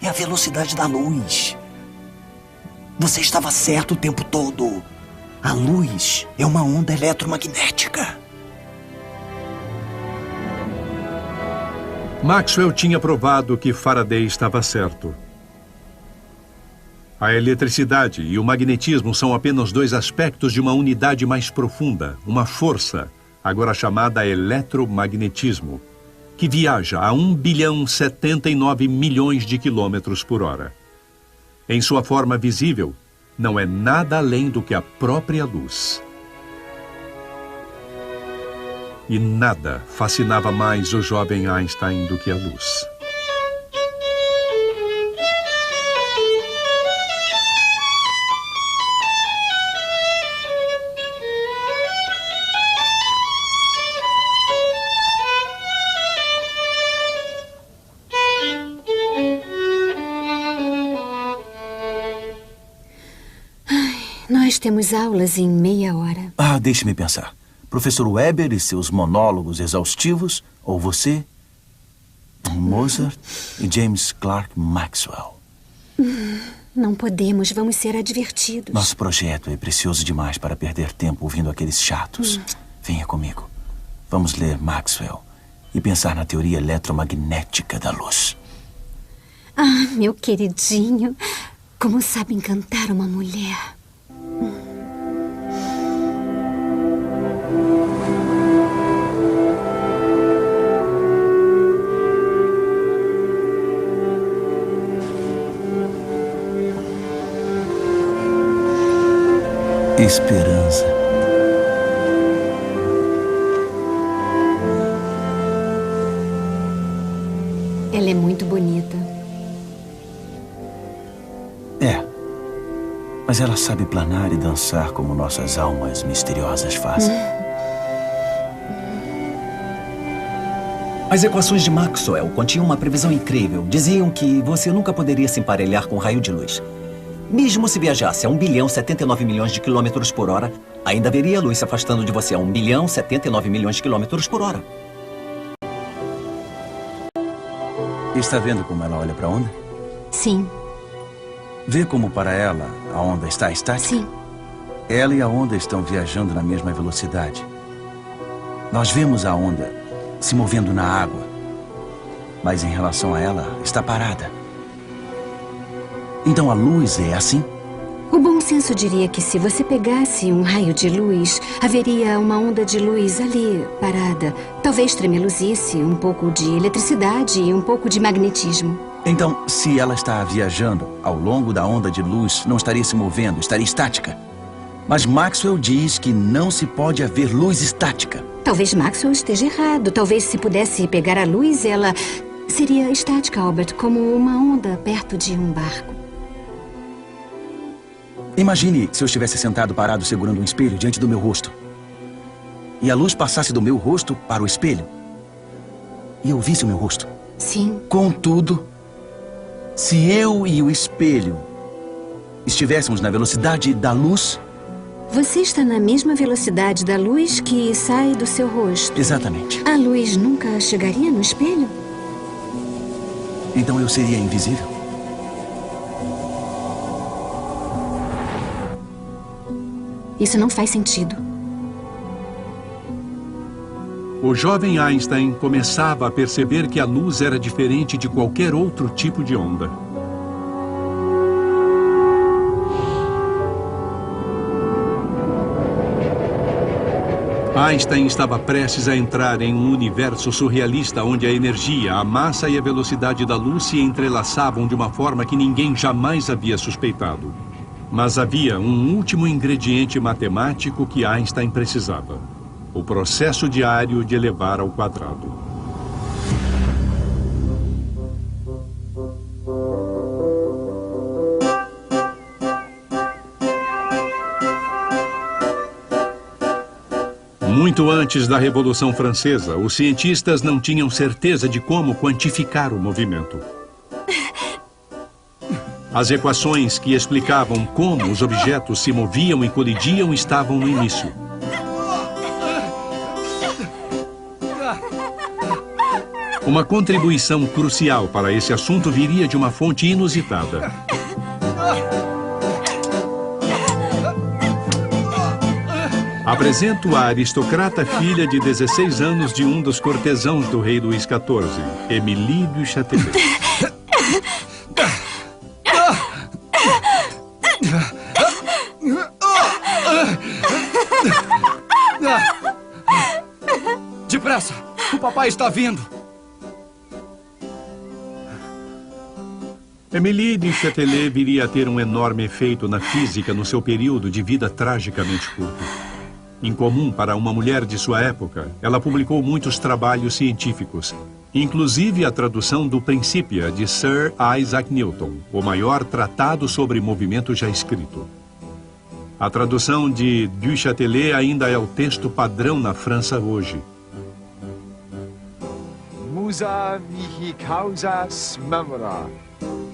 É a velocidade da luz. Você estava certo o tempo todo. A luz é uma onda eletromagnética. Maxwell tinha provado que Faraday estava certo. A eletricidade e o magnetismo são apenas dois aspectos de uma unidade mais profunda, uma força, agora chamada eletromagnetismo, que viaja a 1,79 bilhão de quilômetros por hora. Em sua forma visível, não é nada além do que a própria luz. E nada fascinava mais o jovem Einstein do que a luz. nós temos aulas em meia hora. Deixe-me pensar. Professor Weber e seus monólogos exaustivos, ou você, Mozart e James Clerk Maxwell. Não podemos, vamos ser advertidos. Nosso projeto é precioso demais para perder tempo ouvindo aqueles chatos. Venha comigo. Vamos ler Maxwell e pensar na teoria eletromagnética da luz. Meu queridinho, como sabe encantar uma mulher. Esperança. Ela é muito bonita. Mas ela sabe planar e dançar como nossas almas misteriosas fazem. As equações de Maxwell continham uma previsão incrível. Diziam que você nunca poderia se emparelhar com um raio de luz. Mesmo se viajasse a 1.079 milhões de quilômetros por hora, ainda haveria luz se afastando de você a 1.079 milhões de quilômetros por hora. Está vendo como ela olha para a onda? Sim. Vê como para ela a onda está estática? Sim. Ela e a onda estão viajando na mesma velocidade. Nós vemos a onda se movendo na água, mas em relação a ela, está parada. Então a luz é assim? O bom senso diria que se você pegasse um raio de luz, haveria uma onda de luz ali, parada. Talvez tremeluzisse, um pouco de eletricidade e um pouco de magnetismo. Então, se ela está viajando ao longo da onda de luz, não estaria se movendo, estaria estática. Mas Maxwell diz que não se pode haver luz estática. Talvez Maxwell esteja errado. Talvez se pudesse pegar a luz, ela seria estática, Albert, como uma onda perto de um barco. Imagine se eu estivesse sentado parado segurando um espelho diante do meu rosto. E a luz passasse do meu rosto para o espelho. E eu visse o meu rosto. Sim. Contudo, se eu e o espelho estivéssemos na velocidade da luz... Você está na mesma velocidade da luz que sai do seu rosto. Exatamente. A luz nunca chegaria no espelho? Então eu seria invisível? Isso não faz sentido. O jovem Einstein começava a perceber que a luz era diferente de qualquer outro tipo de onda. Einstein estava prestes a entrar em um universo surrealista onde a energia, a massa e a velocidade da luz se entrelaçavam de uma forma que ninguém jamais havia suspeitado. Mas havia um último ingrediente matemático que Einstein precisava: o processo diário de elevar ao quadrado. Muito antes da Revolução Francesa, os cientistas não tinham certeza de como quantificar o movimento. As equações que explicavam como os objetos se moviam e colidiam estavam no início. Uma contribuição crucial para esse assunto viria de uma fonte inusitada. Apresento a aristocrata filha de 16 anos de um dos cortesãos do rei Luís XIV, Émilie du Châtelet. Depressa! O papai está vindo! Émilie du Châtelet viria a ter um enorme efeito na física no seu período de vida tragicamente curto. Incomum para uma mulher de sua época, ela publicou muitos trabalhos científicos, inclusive a tradução do Principia de Sir Isaac Newton, o maior tratado sobre movimento já escrito. A tradução de Du Châtelet ainda é o texto padrão na França hoje. Musa mihi causas memora.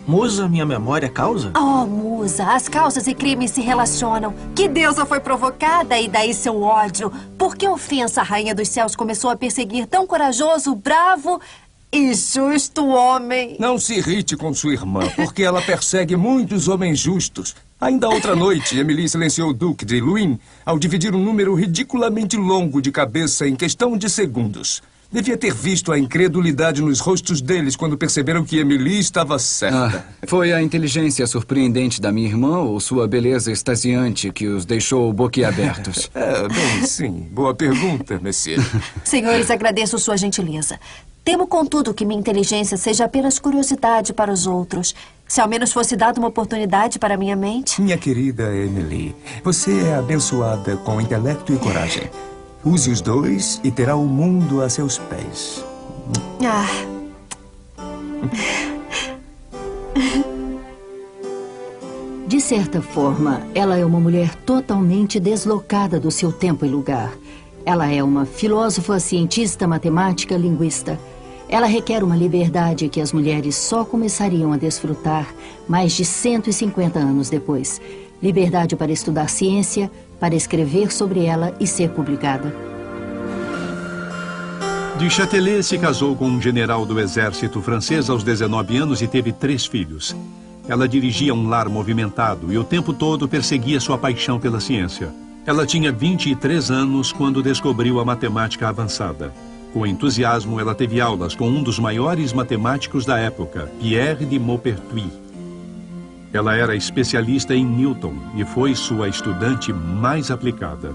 Musa, minha memória é causa? Oh, Musa, as causas e crimes se relacionam. Que deusa foi provocada e daí seu ódio? Por que ofensa a Rainha dos Céus começou a perseguir tão corajoso, bravo e justo homem? Não se irrite com sua irmã, porque ela persegue muitos homens justos. Ainda outra noite, Emily silenciou o Duque de Luynes ao dividir um número ridiculamente longo de cabeça em questão de segundos. Devia ter visto a incredulidade nos rostos deles quando perceberam que Emily estava certa. Foi a inteligência surpreendente da minha irmã ou sua beleza extasiante que os deixou boquiabertos? Bem, sim. Boa pergunta, Monsieur. Senhores, agradeço sua gentileza. Temo, contudo, que minha inteligência seja apenas curiosidade para os outros. Se ao menos fosse dada uma oportunidade para minha mente. Minha querida Emily, você é abençoada com intelecto e coragem. Use os dois e terá o mundo a seus pés. De certa forma, ela é uma mulher totalmente deslocada do seu tempo e lugar. Ela é uma filósofa, cientista, matemática, linguista. Ela requer uma liberdade que as mulheres só começariam a desfrutar mais de 150 anos depois. Liberdade para estudar ciência, para escrever sobre ela e ser publicada. Du Châtelet se casou com um general do exército francês aos 19 anos e teve 3 filhos. Ela dirigia um lar movimentado e o tempo todo perseguia sua paixão pela ciência. Ela tinha 23 anos quando descobriu a matemática avançada. Com entusiasmo, ela teve aulas com um dos maiores matemáticos da época, Pierre de Maupertuis. Ela era especialista em Newton e foi sua estudante mais aplicada.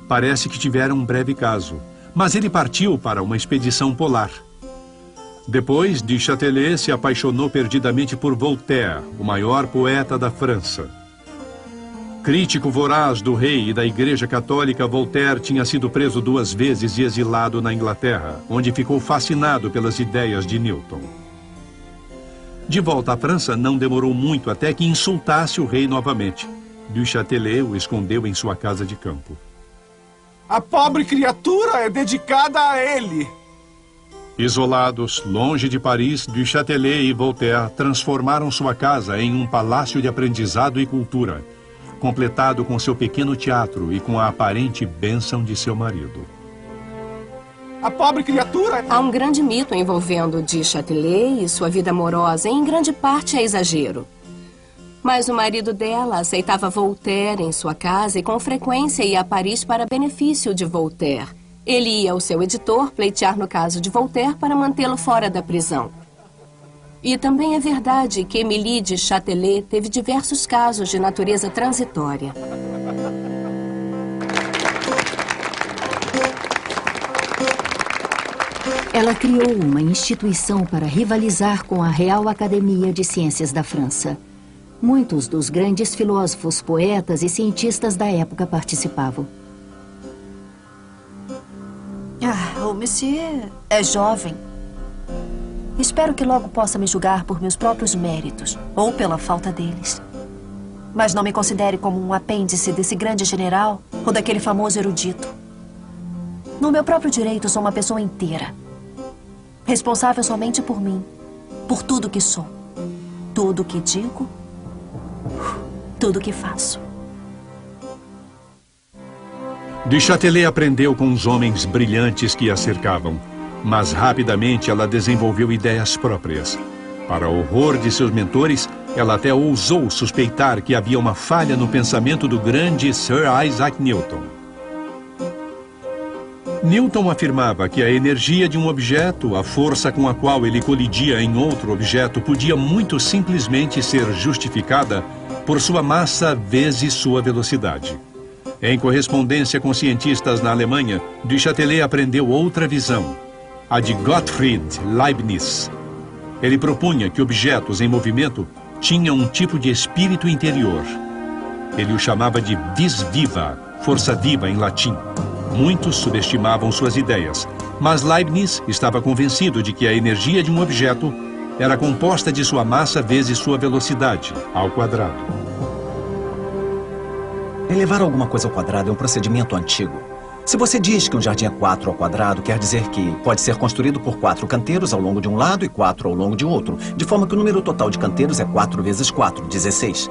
Parece que tiveram um breve caso, mas ele partiu para uma expedição polar. Depois, Du Châtelet se apaixonou perdidamente por Voltaire, o maior poeta da França. Crítico voraz do rei e da Igreja Católica, Voltaire tinha sido preso 2 vezes e exilado na Inglaterra, onde ficou fascinado pelas ideias de Newton. De volta à França, não demorou muito até que insultasse o rei novamente. Du Châtelet o escondeu em sua casa de campo. A pobre criatura é dedicada a ele. Isolados, longe de Paris, Du Châtelet e Voltaire transformaram sua casa em um palácio de aprendizado e cultura, completado com seu pequeno teatro e com a aparente bênção de seu marido. A pobre criatura... Há um grande mito envolvendo Du Châtelet e sua vida amorosa, e em grande parte é exagero. Mas o marido dela aceitava Voltaire em sua casa e com frequência ia a Paris para benefício de Voltaire. Ele ia ao seu editor pleitear no caso de Voltaire para mantê-lo fora da prisão. E também é verdade que Émilie de Châtelet teve diversos casos de natureza transitória. Ela criou uma instituição para rivalizar com a Real Academia de Ciências da França. Muitos dos grandes filósofos, poetas e cientistas da época participavam. O monsieur é jovem. Espero que logo possa me julgar por meus próprios méritos, ou pela falta deles. Mas não me considere como um apêndice desse grande general ou daquele famoso erudito. No meu próprio direito, sou uma pessoa inteira. Responsável somente por mim, por tudo que sou, tudo que digo, tudo que faço. Du Châtelet aprendeu com os homens brilhantes que a cercavam, mas rapidamente ela desenvolveu ideias próprias. Para o horror de seus mentores, ela até ousou suspeitar que havia uma falha no pensamento do grande Sir Isaac Newton. Newton afirmava que a energia de um objeto, a força com a qual ele colidia em outro objeto, podia muito simplesmente ser justificada por sua massa vezes sua velocidade. Em correspondência com cientistas na Alemanha, Du Châtelet aprendeu outra visão, a de Gottfried Leibniz. Ele propunha que objetos em movimento tinham um tipo de espírito interior. Ele o chamava de vis viva, força viva em latim. Muitos subestimavam suas ideias, mas Leibniz estava convencido de que a energia de um objeto era composta de sua massa vezes sua velocidade, ao quadrado. Elevar alguma coisa ao quadrado é um procedimento antigo. Se você diz que um jardim é 4 ao quadrado, quer dizer que pode ser construído por 4 canteiros ao longo de um lado e 4 ao longo de outro, de forma que o número total de canteiros é 4 vezes 4, 16.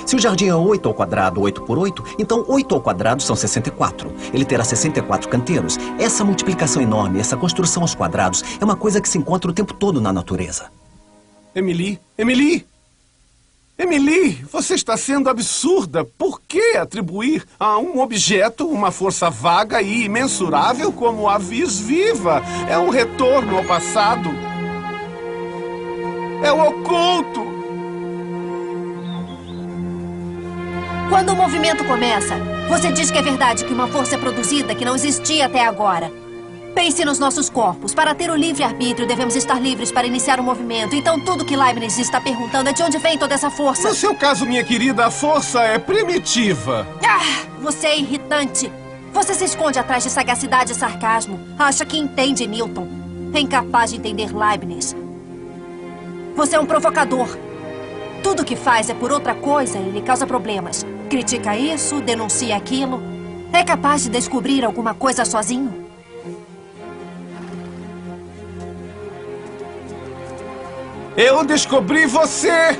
Se o jardim é 8 ao quadrado, 8 por 8, então 8 ao quadrado são 64. Ele terá 64 canteiros. Essa multiplicação enorme, essa construção aos quadrados, é uma coisa que se encontra o tempo todo na natureza. Emily! Emily! Emily, você está sendo absurda. Por que atribuir a um objeto uma força vaga e imensurável como a vis viva? É um retorno ao passado. É o oculto. Quando o movimento começa, você diz que é verdade que uma força é produzida que não existia até agora. Pense nos nossos corpos. Para ter o livre-arbítrio, devemos estar livres para iniciar o movimento. Então, tudo que Leibniz está perguntando é de onde vem toda essa força. No seu caso, minha querida, a força é primitiva. Ah, você é irritante. Você se esconde atrás de sagacidade e sarcasmo. Acha que entende Newton. É incapaz de entender Leibniz. Você é um provocador. Tudo que faz é por outra coisa e lhe causa problemas. Critica isso, denuncia aquilo. É capaz de descobrir alguma coisa sozinho? Eu descobri você!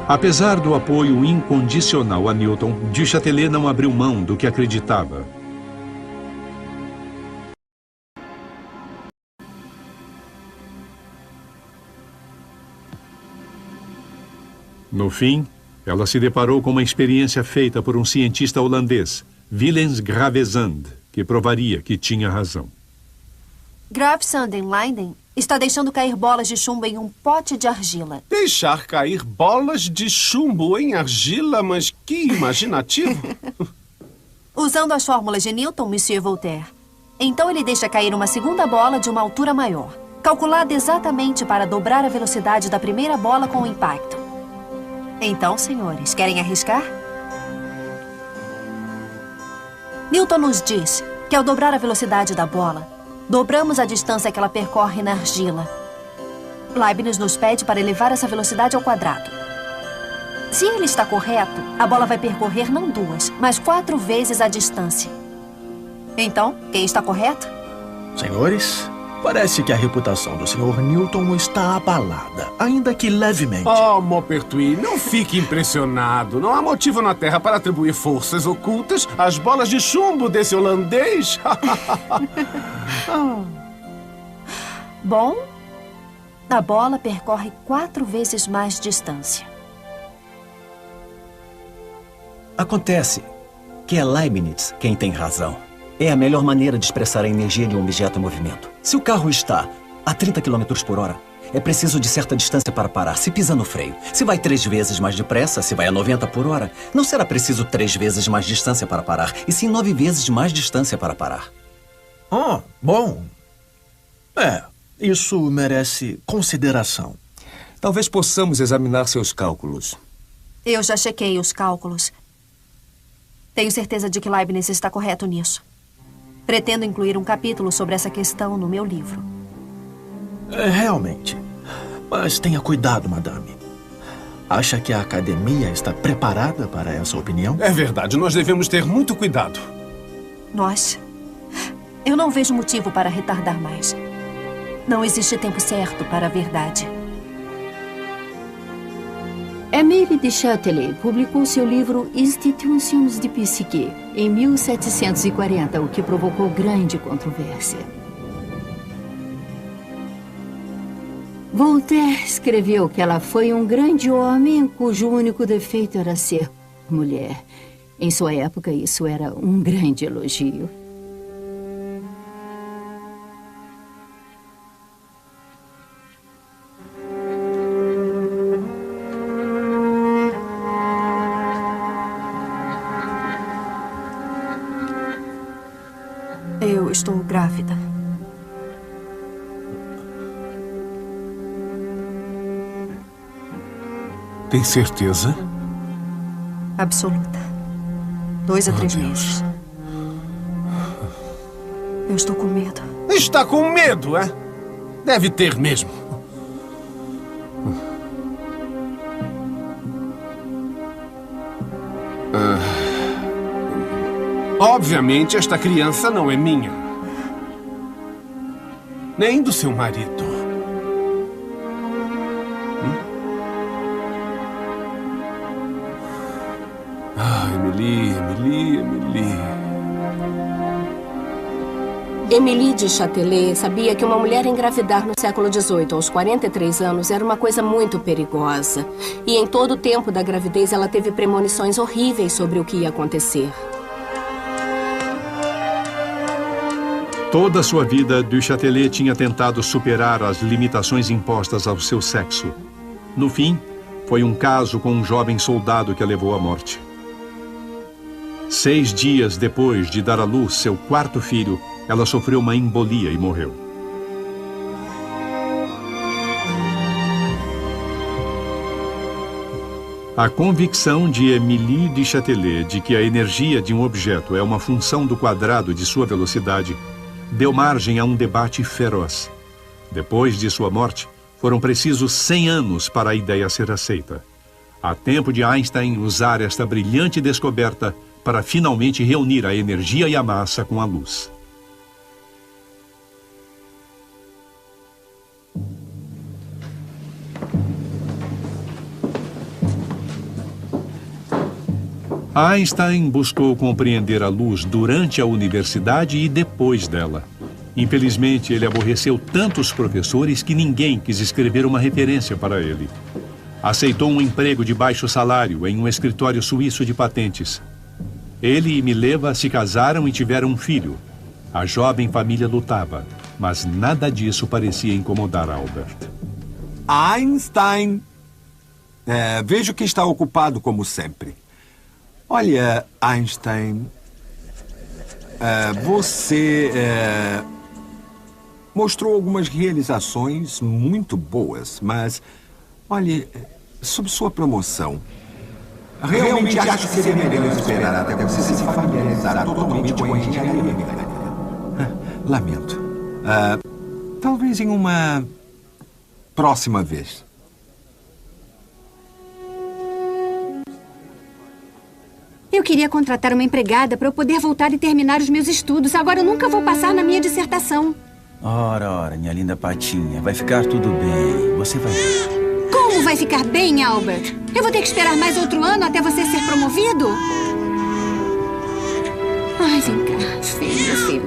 Apesar do apoio incondicional a Newton, Du Châtelet não abriu mão do que acreditava. No fim, ela se deparou com uma experiência feita por um cientista holandês, Willens Gravesand, que provaria que tinha razão. Graaf Sanden Leiden está deixando cair bolas de chumbo em um pote de argila. Deixar cair bolas de chumbo em argila? Mas que imaginativo! Usando as fórmulas de Newton, Monsieur Voltaire. Então ele deixa cair uma segunda bola de uma altura maior, calculada exatamente para dobrar a velocidade da primeira bola com o impacto. Então, senhores, querem arriscar? Newton nos diz que ao dobrar a velocidade da bola, dobramos a distância que ela percorre na argila. Leibniz nos pede para elevar essa velocidade ao quadrado. Se ele está correto, a bola vai percorrer não 2, mas 4 vezes a distância. Então, quem está correto? Senhores, parece que a reputação do Sr. Newton está abalada, ainda que levemente. Oh, Maupertuis, não fique impressionado. Não há motivo na Terra para atribuir forças ocultas às bolas de chumbo desse holandês. Bom, a bola percorre 4 vezes mais distância. Acontece que é Leibniz quem tem razão. É a melhor maneira de expressar a energia de um objeto em movimento. Se o carro está a 30 km por hora, é preciso de certa distância para parar. Se pisa no freio, se vai 3 vezes mais depressa, se vai a 90 por hora, não será preciso 3 vezes mais distância para parar, e sim 9 vezes mais distância para parar. Oh, bom. Isso merece consideração. Talvez possamos examinar seus cálculos. Eu já chequei os cálculos. Tenho certeza de que Leibniz está correto nisso. Pretendo incluir um capítulo sobre essa questão no meu livro. Realmente. Mas tenha cuidado, madame. Acha que a academia está preparada para essa opinião? É verdade, nós devemos ter muito cuidado. Nós? Eu não vejo motivo para retardar mais. Não existe tempo certo para a verdade. Émile de Châtelet publicou seu livro Institutions de Psyché em 1740, o que provocou grande controvérsia. Voltaire escreveu que ela foi um grande homem cujo único defeito era ser mulher. Em sua época, isso era um grande elogio. Eu estou grávida. Tem certeza? Absoluta. 2 a 3 meses. Eu estou com medo. Está com medo, é? Deve ter mesmo. Obviamente, esta criança não é minha. Nem do seu marido. Emily. Émilie de Châtelet sabia que uma mulher engravidar no século XVIII aos 43 anos era uma coisa muito perigosa. E em todo o tempo da gravidez ela teve premonições horríveis sobre o que ia acontecer. Toda a sua vida, du Châtelet tinha tentado superar as limitações impostas ao seu sexo. No fim, foi um caso com um jovem soldado que a levou à morte. 6 dias depois de dar à luz seu 4º filho, ela sofreu uma embolia e morreu. A convicção de Émilie de Châtelet de que a energia de um objeto é uma função do quadrado de sua velocidade deu margem a um debate feroz. Depois de sua morte, foram precisos 100 anos para a ideia ser aceita. Há tempo de Einstein usar esta brilhante descoberta para finalmente reunir a energia e a massa com a luz. Einstein buscou compreender a luz durante a universidade e depois dela. Infelizmente, ele aborreceu tantos professores que ninguém quis escrever uma referência para ele. Aceitou um emprego de baixo salário em um escritório suíço de patentes. Ele e Mileva se casaram e tiveram um filho. A jovem família lutava, mas nada disso parecia incomodar Albert. Einstein. Vejo que está ocupado como sempre. Olha, Einstein, você mostrou algumas realizações muito boas, mas, olhe, sobre sua promoção, realmente acho que seria melhor esperar até você se familiarizar totalmente com a engenharia mecânica. Lamento. Talvez em uma próxima vez. Eu queria contratar uma empregada para eu poder voltar e terminar os meus estudos. Agora eu nunca vou passar na minha dissertação. Ora, minha linda patinha. Vai ficar tudo bem. Você vai ver. Como vai ficar bem, Albert? Eu vou ter que esperar mais outro ano até você ser promovido? Ai, vem cá, filho.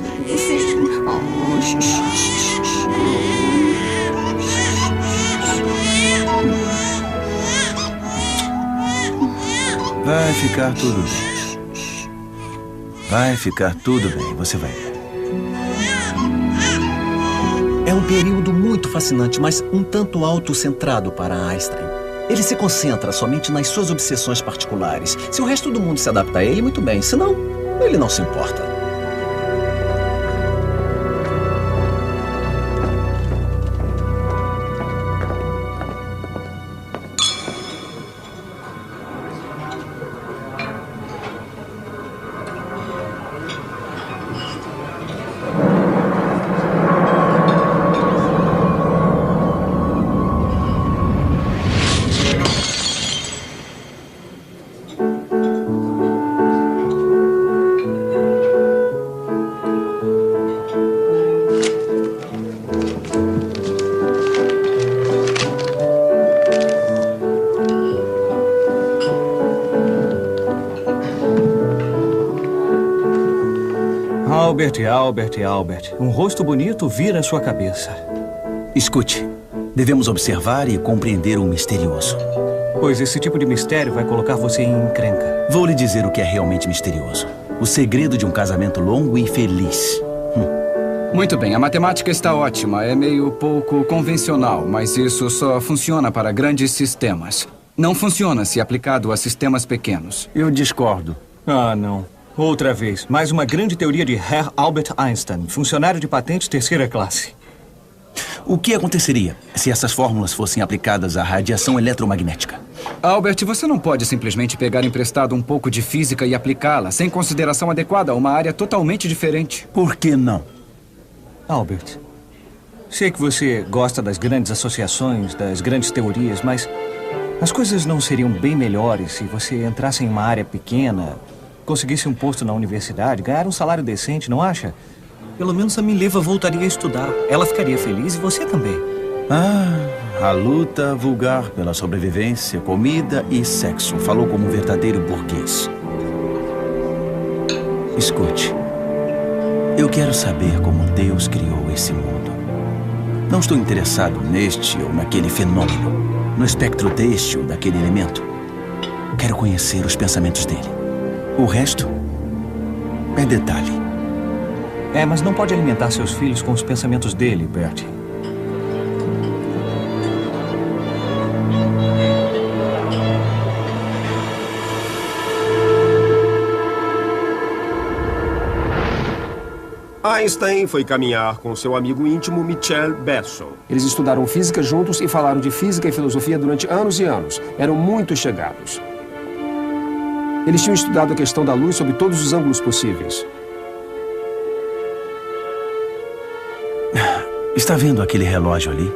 Vai ficar tudo bem. Vai ficar tudo bem, você vai ver. É um período muito fascinante, mas um tanto autocentrado para Einstein. Ele se concentra somente nas suas obsessões particulares. Se o resto do mundo se adapta a ele, muito bem. Se não, ele não se importa. Albert. Um rosto bonito vira sua cabeça. Escute, devemos observar e compreender um misterioso. Pois esse tipo de mistério vai colocar você em encrenca. Vou lhe dizer o que é realmente misterioso. O segredo de um casamento longo e feliz. Muito bem, a matemática está ótima. É meio pouco convencional, mas isso só funciona para grandes sistemas. Não funciona se aplicado a sistemas pequenos. Eu discordo. Ah, não. Outra vez, mais uma grande teoria de Herr Albert Einstein, funcionário de patentes 3ª classe. O que aconteceria se essas fórmulas fossem aplicadas à radiação eletromagnética? Albert, você não pode simplesmente pegar emprestado um pouco de física e aplicá-la sem consideração adequada a uma área totalmente diferente. Por que não? Albert, sei que você gosta das grandes associações, das grandes teorias, mas as coisas não seriam bem melhores se você entrasse em uma área pequena, conseguisse um posto na universidade, ganhar um salário decente, não acha? Pelo menos a Mileva voltaria a estudar. Ela ficaria feliz e você também. A luta vulgar pela sobrevivência, comida e sexo. Falou como um verdadeiro burguês. Escute. Eu quero saber como Deus criou esse mundo. Não estou interessado neste ou naquele fenômeno, no espectro deste ou daquele elemento. Quero conhecer os pensamentos dele. O resto é detalhe. Mas não pode alimentar seus filhos com os pensamentos dele, Bert. Einstein foi caminhar com seu amigo íntimo Michel Berson. Eles estudaram física juntos e falaram de física e filosofia durante anos e anos. Eram muito chegados. Eles tinham estudado a questão da luz sob todos os ângulos possíveis. Está vendo aquele relógio ali?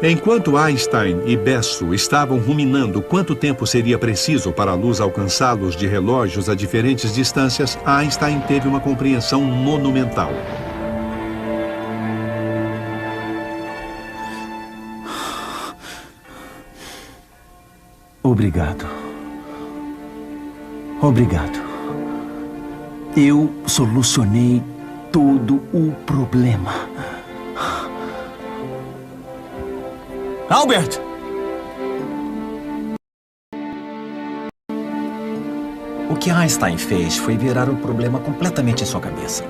Enquanto Einstein e Besso estavam ruminando quanto tempo seria preciso para a luz alcançá-los de relógios a diferentes distâncias, Einstein teve uma compreensão monumental. Obrigado. Obrigado. Eu solucionei todo o problema. Albert! O que Einstein fez foi virar o problema completamente em sua cabeça.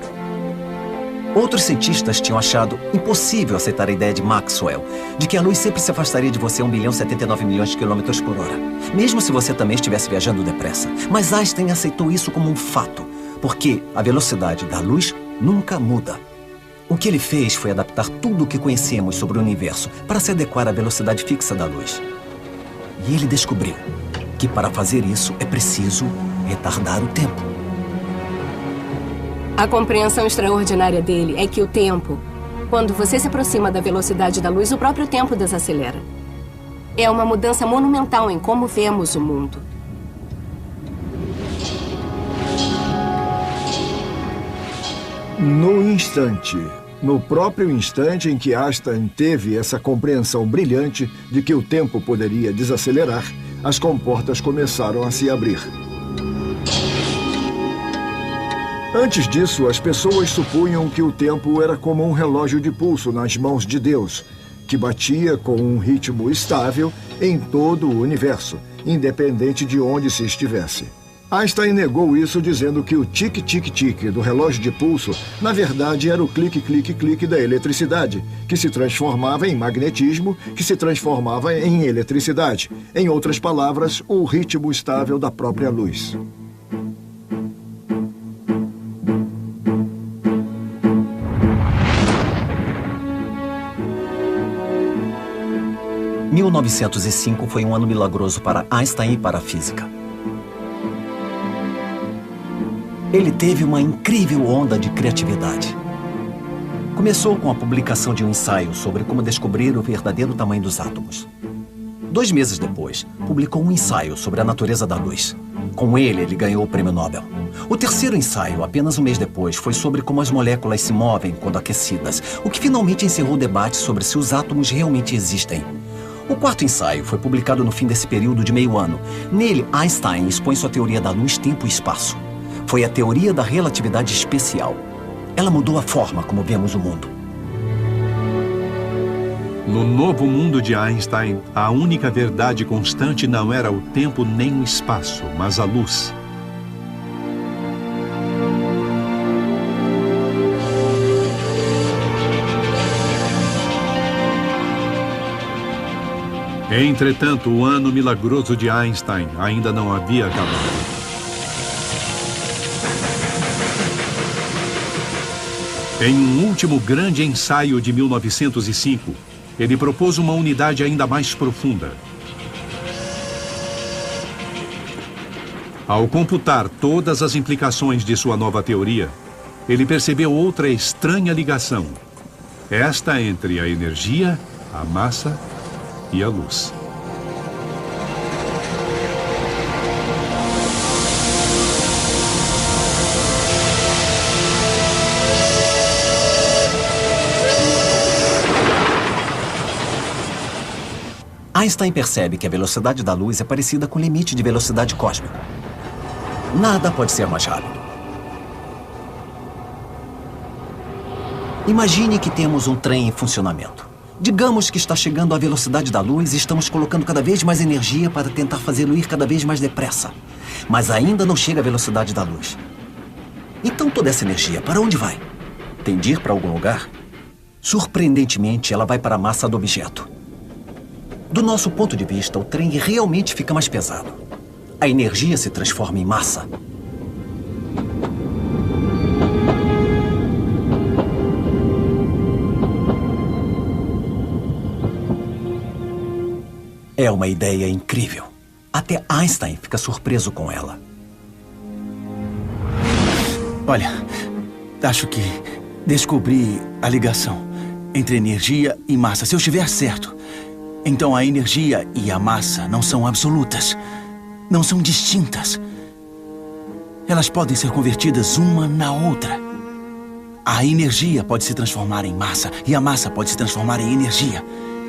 Outros cientistas tinham achado impossível aceitar a ideia de Maxwell, de que a luz sempre se afastaria de você a 1.079 milhões de quilômetros por hora, mesmo se você também estivesse viajando depressa. Mas Einstein aceitou isso como um fato, porque a velocidade da luz nunca muda. O que ele fez foi adaptar tudo o que conhecemos sobre o universo para se adequar à velocidade fixa da luz. E ele descobriu que para fazer isso é preciso retardar o tempo. A compreensão extraordinária dele é que o tempo, quando você se aproxima da velocidade da luz, o próprio tempo desacelera. É uma mudança monumental em como vemos o mundo. No próprio instante em que Einstein teve essa compreensão brilhante de que o tempo poderia desacelerar, as comportas começaram a se abrir. Antes disso, as pessoas supunham que o tempo era como um relógio de pulso nas mãos de Deus, que batia com um ritmo estável em todo o universo, independente de onde se estivesse. Einstein negou isso dizendo que o tic-tic-tic do relógio de pulso, na verdade, era o clique-clique-clique da eletricidade, que se transformava em magnetismo, que se transformava em eletricidade. Em outras palavras, o ritmo estável da própria luz. Em 1905 foi um ano milagroso para Einstein e para a física. Ele teve uma incrível onda de criatividade. Começou com a publicação de um ensaio sobre como descobrir o verdadeiro tamanho dos átomos. 2 meses depois, publicou um ensaio sobre a natureza da luz. Com ele ganhou o prêmio Nobel. O terceiro ensaio, apenas um mês depois, foi sobre como as moléculas se movem quando aquecidas, o que finalmente encerrou o debate sobre se os átomos realmente existem. O quarto ensaio foi publicado no fim desse período de meio ano. Nele, Einstein expõe sua teoria da luz, tempo e espaço. Foi a teoria da relatividade especial. Ela mudou a forma como vemos o mundo. No novo mundo de Einstein, a única verdade constante não era o tempo nem o espaço, mas a luz. Entretanto, o ano milagroso de Einstein ainda não havia acabado. Em um último grande ensaio de 1905, ele propôs uma unidade ainda mais profunda. Ao computar todas as implicações de sua nova teoria, ele percebeu outra estranha ligação. Esta entre a energia, a massa e a luz. Einstein percebe que a velocidade da luz é parecida com o limite de velocidade cósmica. Nada pode ser mais rápido. Imagine que temos um trem em funcionamento. Digamos que está chegando à velocidade da luz e estamos colocando cada vez mais energia para tentar fazê-lo ir cada vez mais depressa. Mas ainda não chega à velocidade da luz. Então toda essa energia, para onde vai? Tem de ir para algum lugar? Surpreendentemente, ela vai para a massa do objeto. Do nosso ponto de vista, o trem realmente fica mais pesado. A energia se transforma em massa. É uma ideia incrível. Até Einstein fica surpreso com ela. Olha, acho que descobri a ligação entre energia e massa. Se eu estiver certo, então a energia e a massa não são absolutas. Não são distintas. Elas podem ser convertidas uma na outra. A energia pode se transformar em massa e a massa pode se transformar em energia.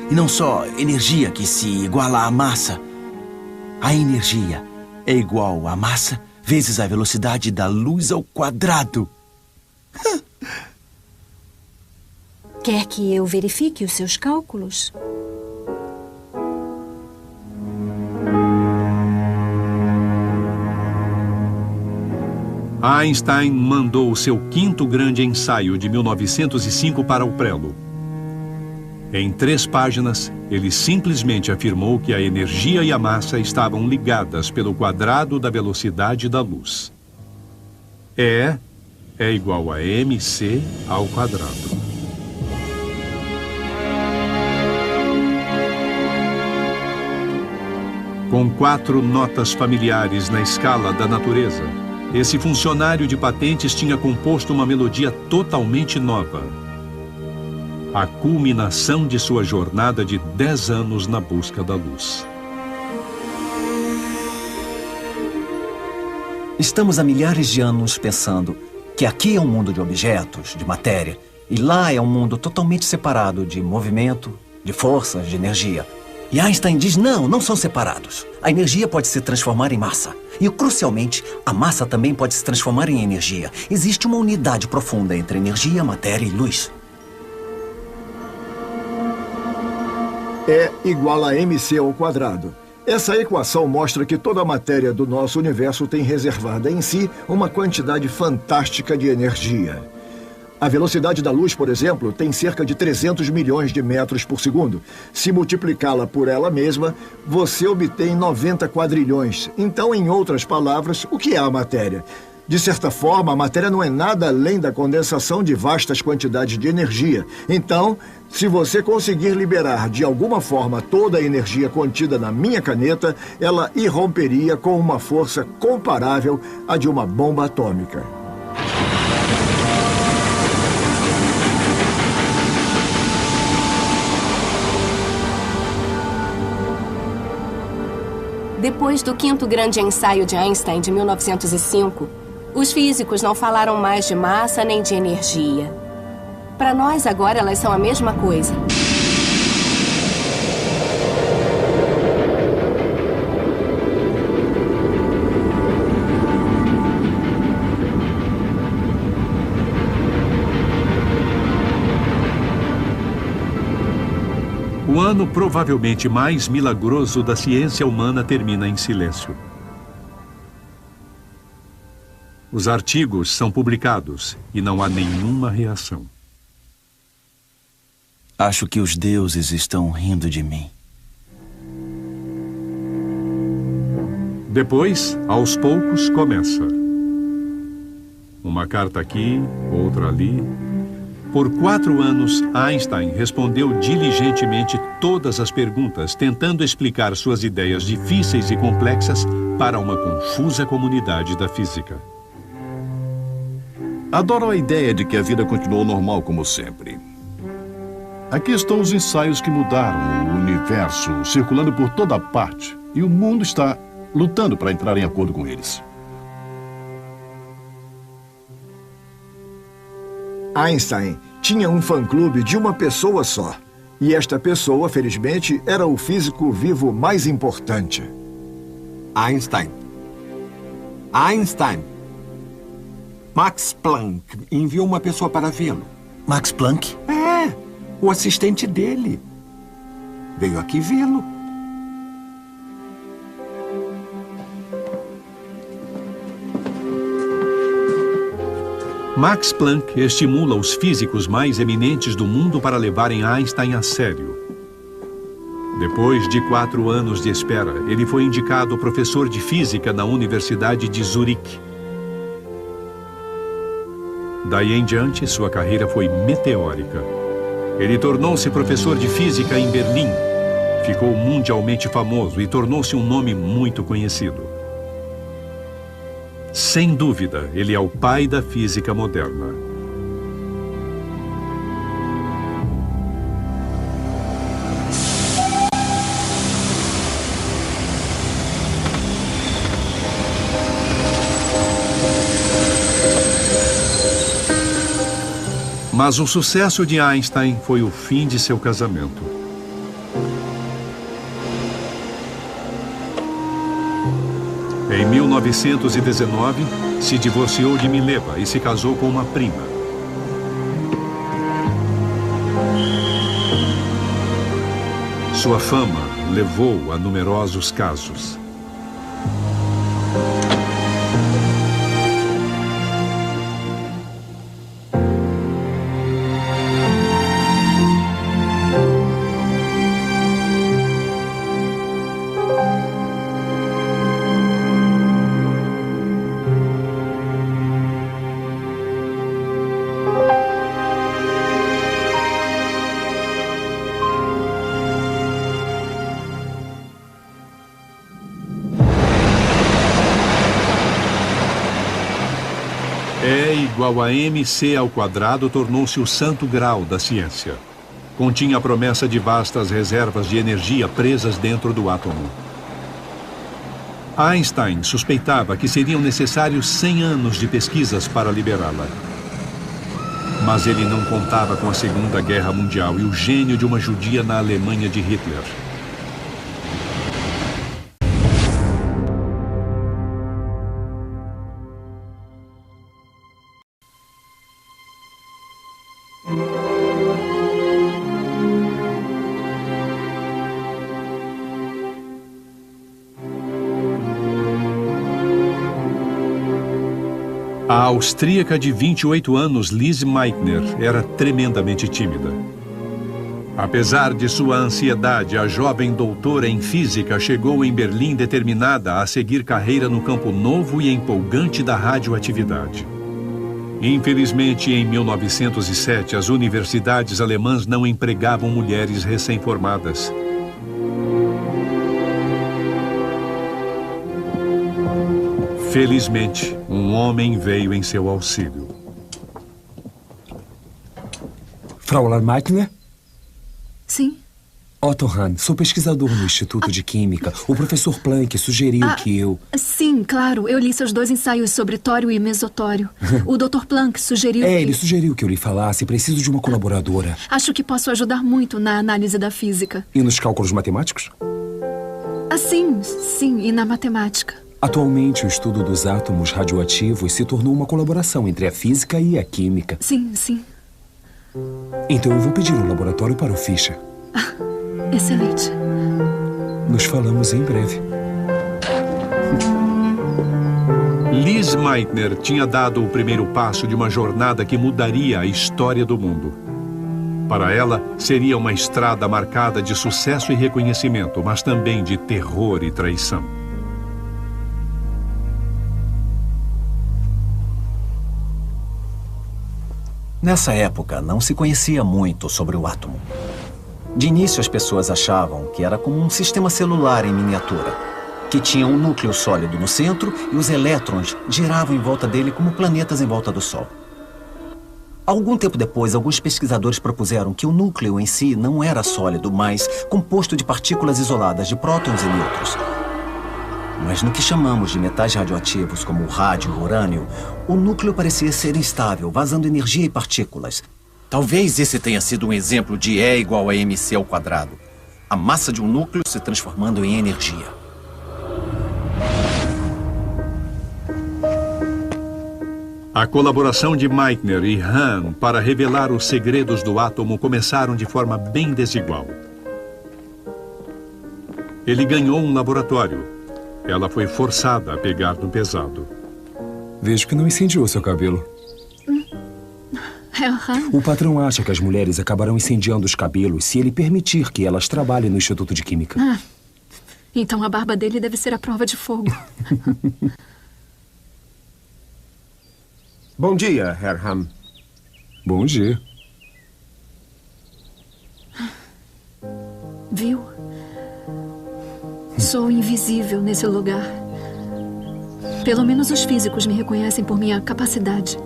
E não só energia que se iguala à massa. A energia é igual à massa vezes a velocidade da luz ao quadrado. Quer que eu verifique os seus cálculos? Einstein mandou o seu quinto grande ensaio de 1905 para o prelo. Em 3 páginas, ele simplesmente afirmou que a energia e a massa estavam ligadas pelo quadrado da velocidade da luz. E é igual a mc ao quadrado. Com 4 notas familiares na escala da natureza, esse funcionário de patentes tinha composto uma melodia totalmente nova. A culminação de sua jornada de 10 anos na busca da luz. Estamos há milhares de anos pensando que aqui é um mundo de objetos, de matéria, e lá é um mundo totalmente separado de movimento, de forças, de energia. E Einstein diz, não são separados. A energia pode se transformar em massa. E, crucialmente, a massa também pode se transformar em energia. Existe uma unidade profunda entre energia, matéria e luz. É igual a mc ao quadrado. Essa equação mostra que toda a matéria do nosso universo tem reservada em si uma quantidade fantástica de energia. A velocidade da luz, por exemplo, tem cerca de 300 milhões de metros por segundo. Se multiplicá-la por ela mesma, você obtém 90 quadrilhões. Então, em outras palavras, o que é a matéria? De certa forma, a matéria não é nada além da condensação de vastas quantidades de energia. Então, se você conseguir liberar de alguma forma toda a energia contida na minha caneta, ela irromperia com uma força comparável à de uma bomba atômica. Depois do quinto grande ensaio de Einstein de 1905, os físicos não falaram mais de massa nem de energia. Para nós, agora, elas são a mesma coisa. O ano provavelmente mais milagroso da ciência humana termina em silêncio. Os artigos são publicados e não há nenhuma reação. Acho que os deuses estão rindo de mim. Depois, aos poucos, começa. Uma carta aqui, outra ali. Por 4 anos, Einstein respondeu diligentemente todas as perguntas, tentando explicar suas ideias difíceis e complexas para uma confusa comunidade da física. Adoro a ideia de que a vida continuou normal como sempre. Aqui estão os ensaios que mudaram o universo, circulando por toda parte, e o mundo está lutando para entrar em acordo com eles. Einstein tinha um fã-clube de uma pessoa só. E esta pessoa, felizmente, era o físico vivo mais importante. Einstein. Einstein. Max Planck enviou uma pessoa para vê-lo. Max Planck? É, o assistente dele. Veio aqui vê-lo. Max Planck estimula os físicos mais eminentes do mundo para levarem Einstein a sério. Depois de 4 anos de espera, ele foi indicado professor de física na Universidade de Zurique. Daí em diante, sua carreira foi meteórica. Ele tornou-se professor de física em Berlim, ficou mundialmente famoso e tornou-se um nome muito conhecido. Sem dúvida, ele é o pai da física moderna. Mas o sucesso de Einstein foi o fim de seu casamento. Em 1919, se divorciou de Mileva e se casou com uma prima. Sua fama levou a numerosos casos. Igual a mc² tornou-se o santo grau da ciência. Continha a promessa de vastas reservas de energia presas dentro do átomo. Einstein suspeitava que seriam necessários 100 anos de pesquisas para liberá-la. Mas ele não contava com a Segunda Guerra Mundial e o gênio de uma judia na Alemanha de Hitler. A austríaca de 28 anos, Lise Meitner, era tremendamente tímida. Apesar de sua ansiedade, a jovem doutora em física chegou em Berlim determinada a seguir carreira no campo novo e empolgante da radioatividade. Infelizmente, em 1907, as universidades alemãs não empregavam mulheres recém-formadas. Felizmente, um homem veio em seu auxílio. Fraulein Meitner? Sim. Otto Hahn, sou pesquisador no Instituto de Química. O professor Planck sugeriu que eu... Sim, claro. Eu li seus 2 ensaios sobre tório e mesotório. O Dr. Planck sugeriu que... ele sugeriu que eu lhe falasse. Preciso de uma colaboradora. Acho que posso ajudar muito na análise da física. E nos cálculos matemáticos? Sim, e na matemática. Atualmente, o estudo dos átomos radioativos se tornou uma colaboração entre a física e a química. Sim. Então eu vou pedir um laboratório para o Fischer. Excelente. Nos falamos em breve. Lise Meitner tinha dado o primeiro passo de uma jornada que mudaria a história do mundo. Para ela, seria uma estrada marcada de sucesso e reconhecimento, mas também de terror e traição. Nessa época, não se conhecia muito sobre o átomo. De início, as pessoas achavam que era como um sistema celular em miniatura, que tinha um núcleo sólido no centro e os elétrons giravam em volta dele como planetas em volta do Sol. Algum tempo depois, alguns pesquisadores propuseram que o núcleo em si não era sólido, mas composto de partículas isoladas de prótons e nêutrons. Mas no que chamamos de metais radioativos, como o rádio e o urânio, o núcleo parecia ser instável, vazando energia e partículas. Talvez esse tenha sido um exemplo de E igual a mc ao quadrado. A massa de um núcleo se transformando em energia. A colaboração de Meitner e Hahn para revelar os segredos do átomo começaram de forma bem desigual. Ele ganhou um laboratório. Ela foi forçada a pegar no pesado. Vejo que não incendiou seu cabelo. O patrão acha que as mulheres acabarão incendiando os cabelos se ele permitir que elas trabalhem no Instituto de Química. Então a barba dele deve ser a prova de fogo. Bom dia, Herr Hahn. Bom dia. Viu? Sou invisível nesse lugar. Pelo menos os físicos me reconhecem por minha capacidade.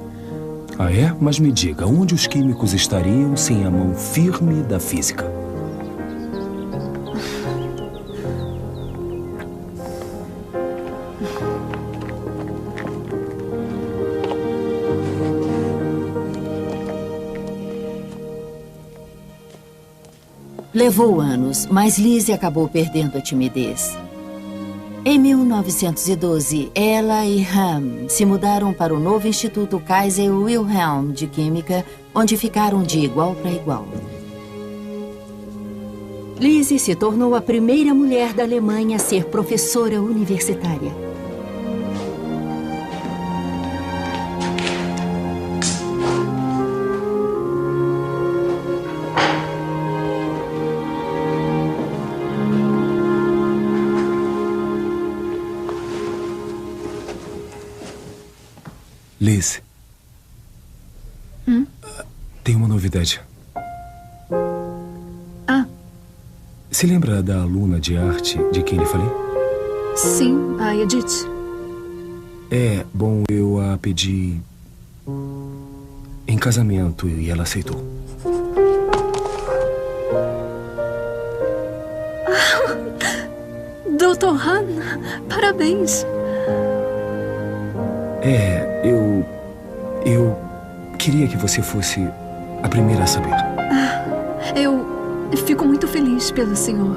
Ah, é? Mas me diga, onde os químicos estariam sem a mão firme da física? Levou anos, mas Lizzie acabou perdendo a timidez. Em 1912, ela e Hahn se mudaram para o novo Instituto Kaiser Wilhelm de Química, onde ficaram de igual para igual. Lizzie se tornou a primeira mulher da Alemanha a ser professora universitária. Liz. Tem uma novidade. Se lembra da aluna de arte de quem lhe falei? Sim, a Edith. Bom, eu a pedi em casamento e ela aceitou. Dr. Hahn, parabéns. Eu queria que você fosse a primeira a saber. Eu fico muito feliz pelo senhor.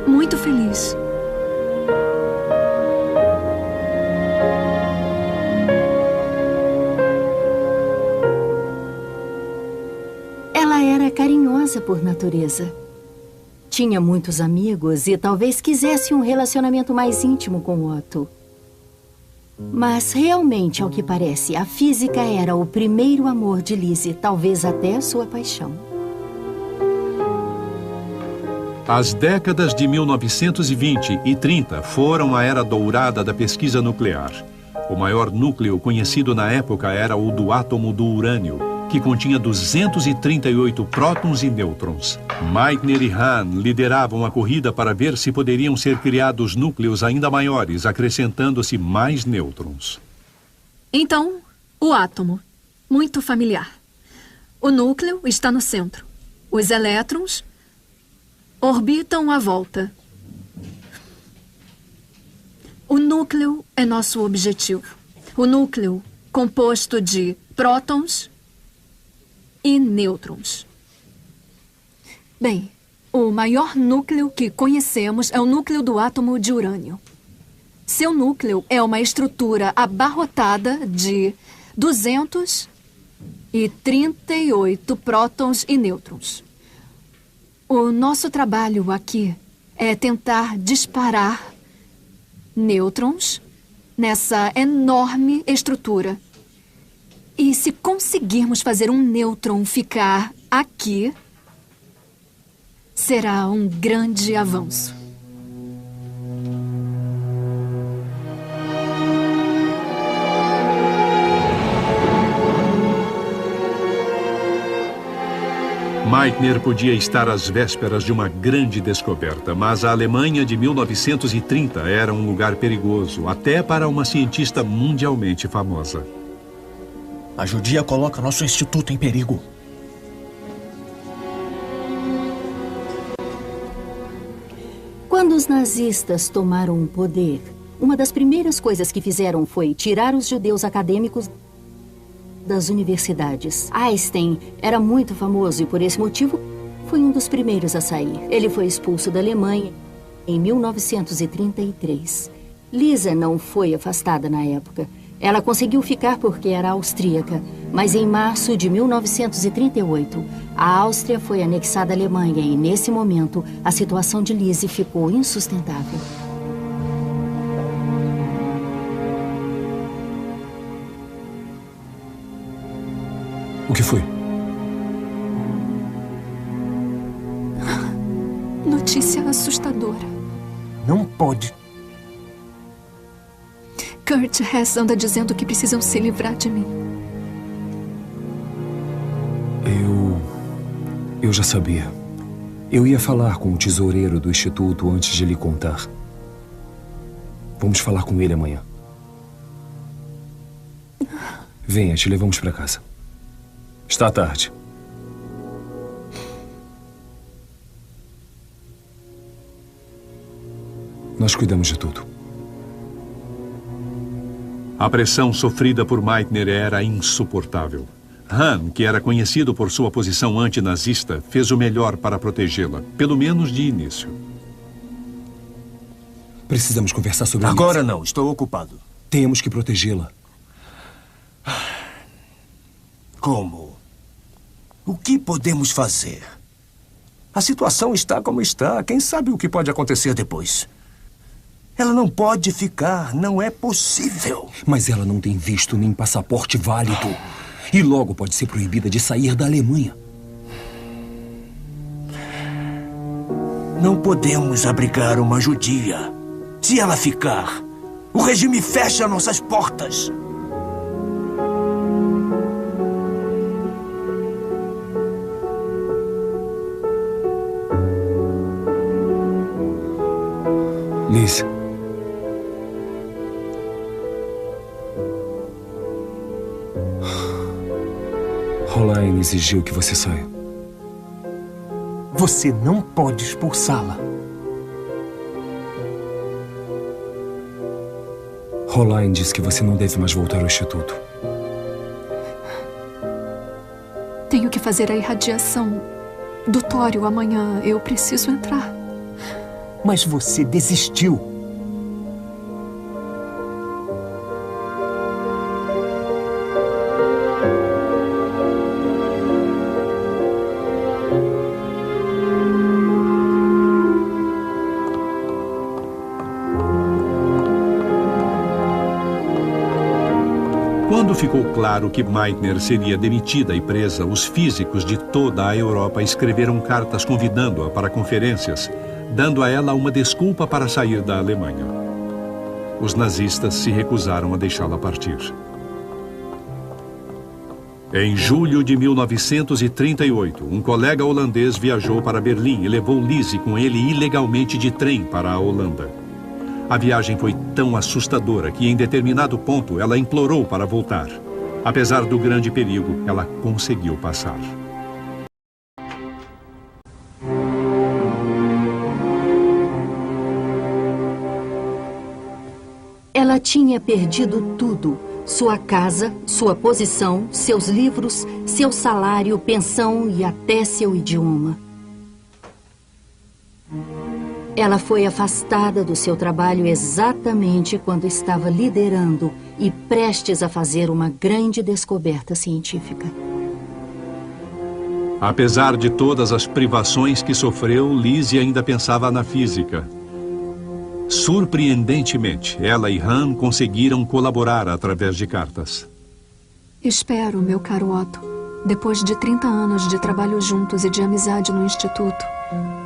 Muito feliz. Ela era carinhosa por natureza. Tinha muitos amigos e talvez quisesse um relacionamento mais íntimo com Otto. Mas realmente, ao que parece, a física era o primeiro amor de Lizzie, talvez até sua paixão. As décadas de 1920 e 30 foram a era dourada da pesquisa nuclear. O maior núcleo conhecido na época era o do átomo do urânio, que continha 238 prótons e nêutrons. Meitner e Hahn lideravam a corrida para ver se poderiam ser criados núcleos ainda maiores, acrescentando-se mais nêutrons. Então, o átomo. Muito familiar. O núcleo está no centro. Os elétrons orbitam à volta. O núcleo é nosso objetivo. O núcleo composto de prótons e nêutrons. Bem, o maior núcleo que conhecemos é o núcleo do átomo de urânio. Seu núcleo é uma estrutura abarrotada de 238 prótons e nêutrons. O nosso trabalho aqui é tentar disparar nêutrons nessa enorme estrutura. E se conseguirmos fazer um nêutron ficar aqui, será um grande avanço. Meitner podia estar às vésperas de uma grande descoberta, mas a Alemanha de 1930 era um lugar perigoso, até para uma cientista mundialmente famosa. A judia coloca nosso instituto em perigo. Quando os nazistas tomaram o poder, uma das primeiras coisas que fizeram foi tirar os judeus acadêmicos das universidades. Einstein era muito famoso e, por esse motivo, foi um dos primeiros a sair. Ele foi expulso da Alemanha em 1933. Lisa não foi afastada na época. Ela conseguiu ficar porque era austríaca, mas em março de 1938, a Áustria foi anexada à Alemanha e, nesse momento, a situação de Lise ficou insustentável. O que foi? Notícia assustadora. Não pode. Kurt Hess anda dizendo que precisam se livrar de mim. Eu já sabia. Eu ia falar com o tesoureiro do instituto antes de lhe contar. Vamos falar com ele amanhã. Venha, te levamos para casa. Está tarde. Nós cuidamos de tudo. A pressão sofrida por Meitner era insuportável. Hahn, que era conhecido por sua posição antinazista, fez o melhor para protegê-la, pelo menos de início. Precisamos conversar sobre isso. Agora não, estou ocupado. Temos que protegê-la. Como? O que podemos fazer? A situação está como está. Quem sabe o que pode acontecer depois? Ela não pode ficar, não é possível. Mas ela não tem visto nem passaporte válido. E logo pode ser proibida de sair da Alemanha. Não podemos abrigar uma judia. Se ela ficar, o regime fecha nossas portas. Liz. Roline exigiu que você saia. Você não pode expulsá-la. Roline disse que você não deve mais voltar ao instituto. Tenho que fazer a irradiação do tório amanhã. Eu preciso entrar. Mas você desistiu. Quando ficou claro que Meitner seria demitida e presa, os físicos de toda a Europa escreveram cartas convidando-a para conferências, dando a ela uma desculpa para sair da Alemanha. Os nazistas se recusaram a deixá-la partir. Em julho de 1938, um colega holandês viajou para Berlim e levou Lise com ele ilegalmente de trem para a Holanda. A viagem foi tão assustadora que, em determinado ponto, ela implorou para voltar. Apesar do grande perigo, ela conseguiu passar. Ela tinha perdido tudo. Sua casa, sua posição, seus livros, seu salário, pensão e até seu idioma. Ela foi afastada do seu trabalho exatamente quando estava liderando e prestes a fazer uma grande descoberta científica. Apesar de todas as privações que sofreu, Lise ainda pensava na física. Surpreendentemente, ela e Hahn conseguiram colaborar através de cartas. Espero, meu caro Otto, depois de 30 anos de trabalho juntos e de amizade no instituto,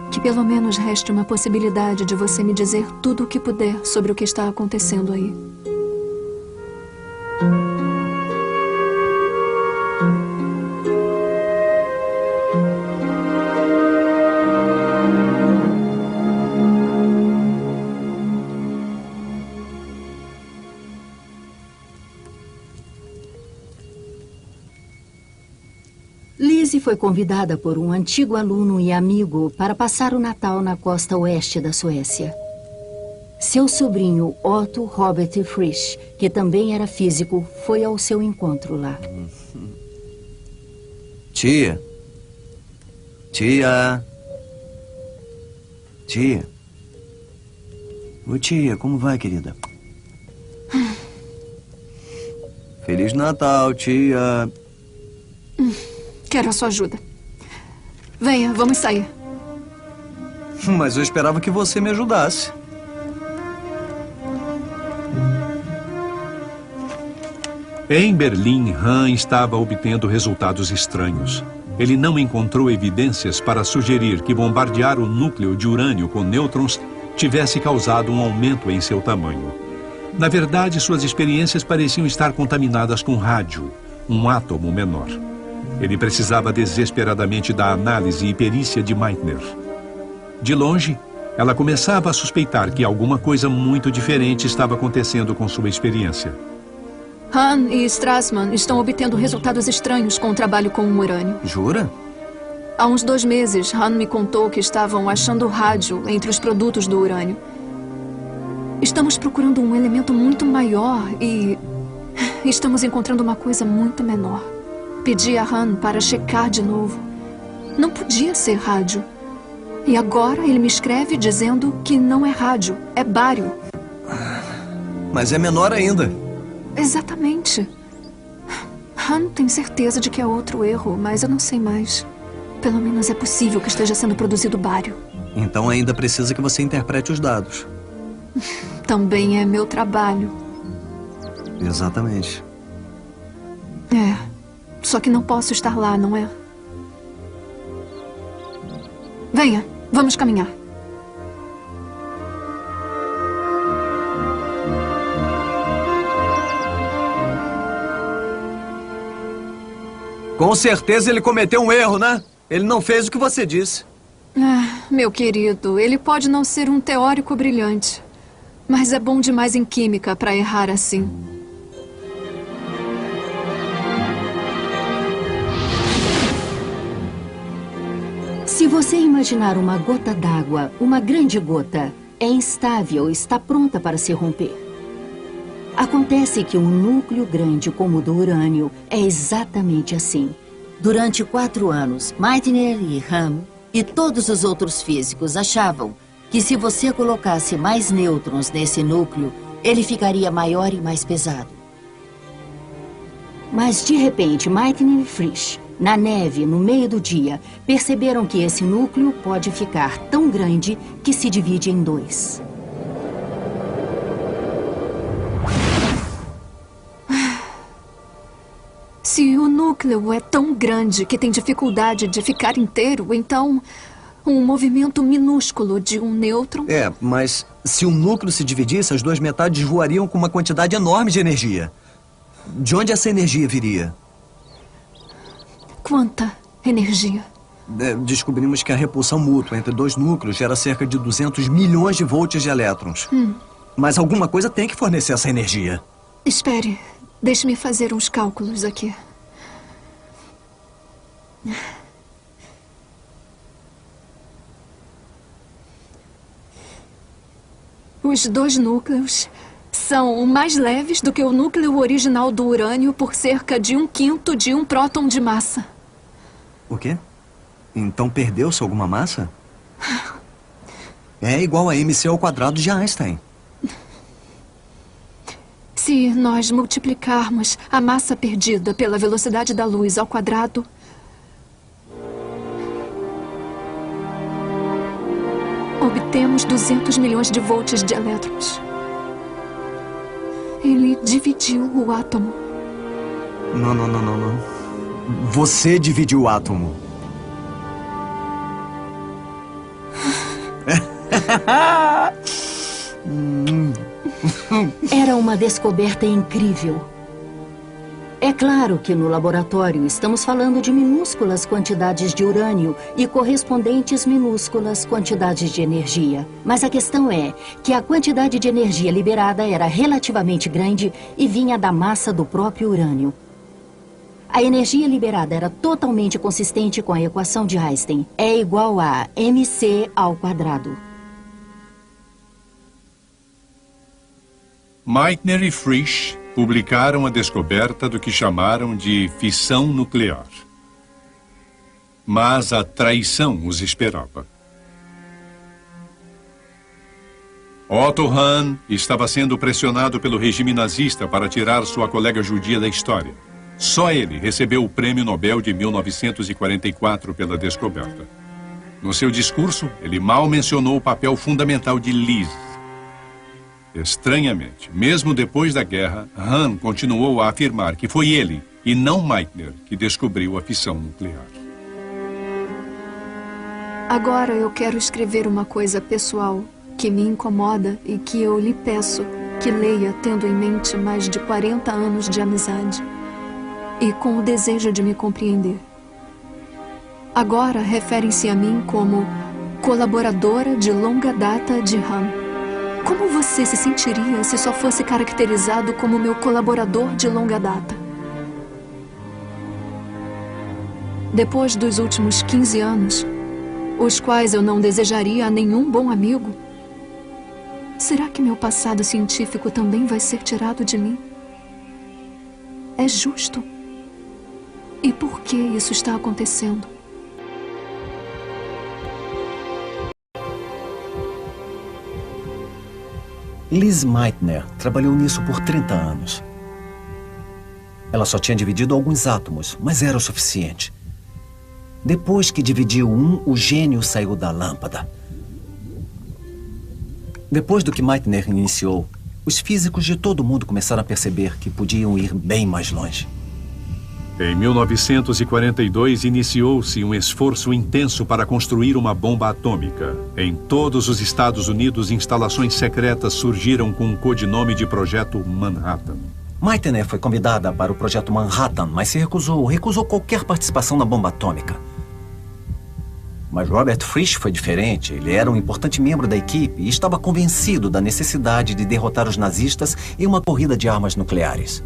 que pelo menos reste uma possibilidade de você me dizer tudo o que puder sobre o que está acontecendo aí. Lise foi convidada por um antigo aluno e amigo para passar o Natal na costa oeste da Suécia. Seu sobrinho, Otto Robert Frisch, que também era físico, foi ao seu encontro lá. Tia. Tia. Tia. Ô, tia, como vai, querida? Feliz Natal, tia. Quero a sua ajuda. Venha, vamos sair. Mas eu esperava que você me ajudasse. Em Berlim, Han estava obtendo resultados estranhos. Ele não encontrou evidências para sugerir que bombardear o núcleo de urânio com nêutrons tivesse causado um aumento em seu tamanho. Na verdade, suas experiências pareciam estar contaminadas com rádio, um átomo menor. Ele precisava desesperadamente da análise e perícia de Meitner. De longe, ela começava a suspeitar que alguma coisa muito diferente estava acontecendo com sua experiência. Han e Strassman estão obtendo resultados estranhos com o trabalho com o urânio. Jura? Há uns 2 meses, Han me contou que estavam achando rádio entre os produtos do urânio. Estamos procurando um elemento muito maior e estamos encontrando uma coisa muito menor. Pedi a Han para checar de novo. Não podia ser rádio. E agora ele me escreve dizendo que não é rádio, é bário. Mas é menor ainda. Exatamente. Han tem certeza de que é outro erro, mas eu não sei mais. Pelo menos é possível que esteja sendo produzido bário. Então ainda precisa que você interprete os dados. Também é meu trabalho. Exatamente. É. Só que não posso estar lá, não é? Venha, vamos caminhar. Com certeza ele cometeu um erro, né? Ele não fez o que você disse. Ah, meu querido, ele pode não ser um teórico brilhante, mas é bom demais em química para errar assim. Se você imaginar uma gota d'água, uma grande gota, é instável, está pronta para se romper. Acontece que um núcleo grande como o do urânio é exatamente assim. Durante 4 anos, Meitner e Han e todos os outros físicos achavam que se você colocasse mais nêutrons nesse núcleo, ele ficaria maior e mais pesado. Mas, de repente, Meitner e Frisch, na neve, no meio do dia, perceberam que esse núcleo pode ficar tão grande que se divide em 2. Se o núcleo é tão grande que tem dificuldade de ficar inteiro, então um movimento minúsculo de um nêutron... É, mas se o núcleo se dividisse, as 2 metades voariam com uma quantidade enorme de energia. De onde essa energia viria? Quanta energia? Descobrimos que a repulsão mútua entre 2 núcleos gera cerca de 200 milhões de volts de elétrons. Mas alguma coisa tem que fornecer essa energia. Espere, deixe-me fazer uns cálculos aqui. Os 2 núcleos são mais leves do que o núcleo original do urânio por cerca de 1/5 de um próton de massa. O quê? Então perdeu-se alguma massa? É igual a mc² de Einstein. Se nós multiplicarmos a massa perdida pela velocidade da luz ao quadrado, obtemos 200 milhões de volts de elétrons. Ele dividiu o átomo. Não. Você dividiu o átomo. Era uma descoberta incrível. É claro que no laboratório estamos falando de minúsculas quantidades de urânio e correspondentes minúsculas quantidades de energia. Mas a questão é que a quantidade de energia liberada era relativamente grande e vinha da massa do próprio urânio. A energia liberada era totalmente consistente com a equação de Einstein. É igual a mc². Meitner e Frisch publicaram a descoberta do que chamaram de fissão nuclear. Mas a traição os esperava. Otto Hahn estava sendo pressionado pelo regime nazista para tirar sua colega judia da história. Só ele recebeu o Prêmio Nobel de 1944 pela descoberta. No seu discurso, ele mal mencionou o papel fundamental de Liz. Estranhamente, mesmo depois da guerra, Hahn continuou a afirmar que foi ele, e não Meitner, que descobriu a fissão nuclear. Agora eu quero escrever uma coisa pessoal que me incomoda e que eu lhe peço que leia tendo em mente mais de 40 anos de amizade e com o desejo de me compreender. Agora referem-se a mim como colaboradora de longa data de Hahn. Como você se sentiria se só fosse caracterizado como meu colaborador de longa data? Depois dos últimos 15 anos, os quais eu não desejaria a nenhum bom amigo, será que meu passado científico também vai ser tirado de mim? É justo? E por que isso está acontecendo? Liz Meitner trabalhou nisso por 30 anos. Ela só tinha dividido alguns átomos, mas era o suficiente. Depois que dividiu um, o gênio saiu da lâmpada. Depois do que Meitner iniciou, os físicos de todo o mundo começaram a perceber que podiam ir bem mais longe. Em 1942, iniciou-se um esforço intenso para construir uma bomba atômica. Em todos os Estados Unidos, instalações secretas surgiram com o codinome de Projeto Manhattan. Meitner foi convidada para o Projeto Manhattan, mas se recusou qualquer participação na bomba atômica. Mas Robert Frisch foi diferente. Ele era um importante membro da equipe e estava convencido da necessidade de derrotar os nazistas em uma corrida de armas nucleares.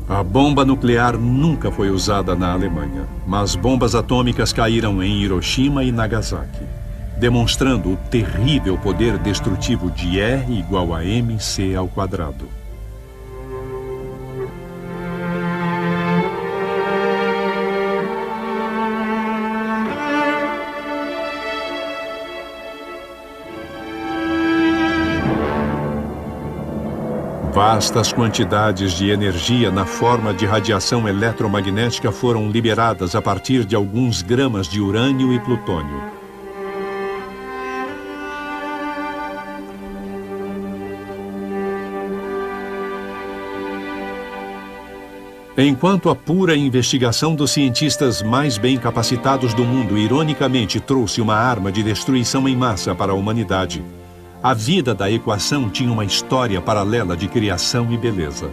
A bomba nuclear nunca foi usada na Alemanha, mas bombas atômicas caíram em Hiroshima e Nagasaki, demonstrando o terrível poder destrutivo de E igual a mc ao quadrado. Vastas quantidades de energia na forma de radiação eletromagnética foram liberadas a partir de alguns gramas de urânio e plutônio. Enquanto a pura investigação dos cientistas mais bem capacitados do mundo ironicamente trouxe uma arma de destruição em massa para a humanidade, a vida da equação tinha uma história paralela de criação e beleza.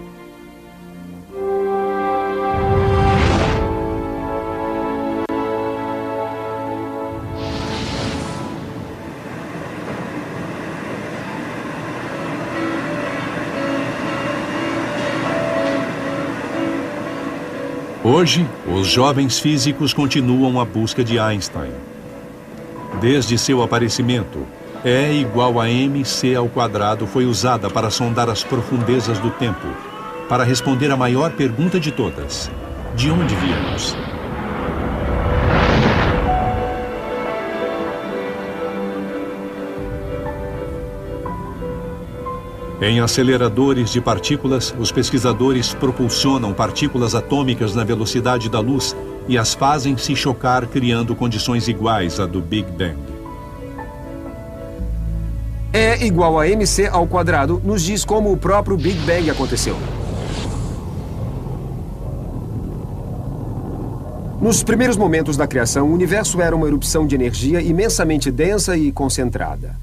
Hoje, os jovens físicos continuam a busca de Einstein. Desde seu aparecimento, E igual a mc ao quadrado foi usada para sondar as profundezas do tempo, para responder a maior pergunta de todas: de onde viemos? Em aceleradores de partículas, os pesquisadores propulsionam partículas atômicas na velocidade da luz e as fazem se chocar, criando condições iguais à do Big Bang. E igual a mc ao quadrado nos diz como o próprio Big Bang aconteceu. Nos primeiros momentos da criação, o universo era uma erupção de energia imensamente densa e concentrada.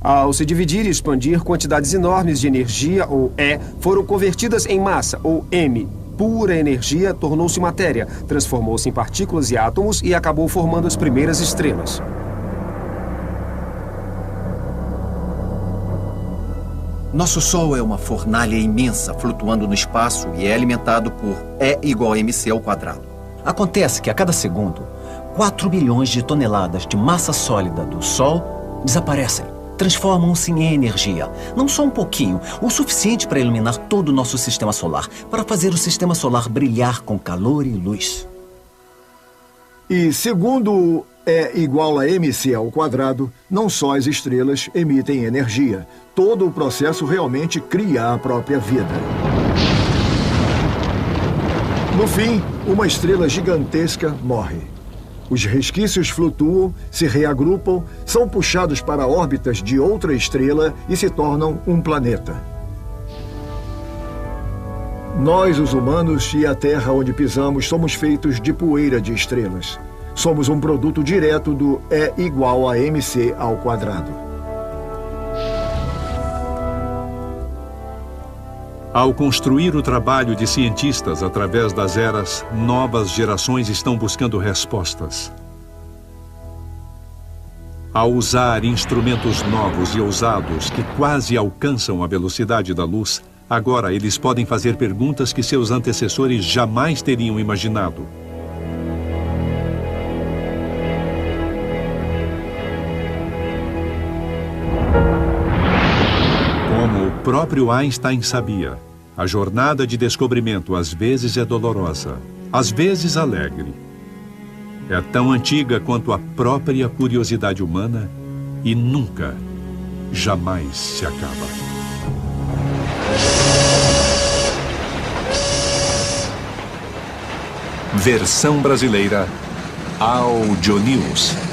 Ao se dividir e expandir, quantidades enormes de energia, ou E, foram convertidas em massa, ou M. Pura energia tornou-se matéria, transformou-se em partículas e átomos e acabou formando as primeiras estrelas. Nosso Sol é uma fornalha imensa flutuando no espaço e é alimentado por E igual a mc ao quadrado. Acontece que a cada segundo, 4 bilhões de toneladas de massa sólida do Sol desaparecem. Transformam-se em energia. Não só um pouquinho, o suficiente para iluminar todo o nosso sistema solar, para fazer o sistema solar brilhar com calor e luz. E segundo E igual a mc ao quadrado, não só as estrelas emitem energia. Todo o processo realmente cria a própria vida. No fim, uma estrela gigantesca morre. Os resquícios flutuam, se reagrupam, são puxados para órbitas de outra estrela e se tornam um planeta. Nós, os humanos, e a Terra onde pisamos, somos feitos de poeira de estrelas. Somos um produto direto do E igual a mc ao quadrado. Ao construir o trabalho de cientistas através das eras, novas gerações estão buscando respostas. Ao usar instrumentos novos e ousados que quase alcançam a velocidade da luz, agora eles podem fazer perguntas que seus antecessores jamais teriam imaginado. Como o próprio Einstein sabia, a jornada de descobrimento às vezes é dolorosa, às vezes alegre. É tão antiga quanto a própria curiosidade humana e nunca, jamais se acaba. Versão brasileira Audio News.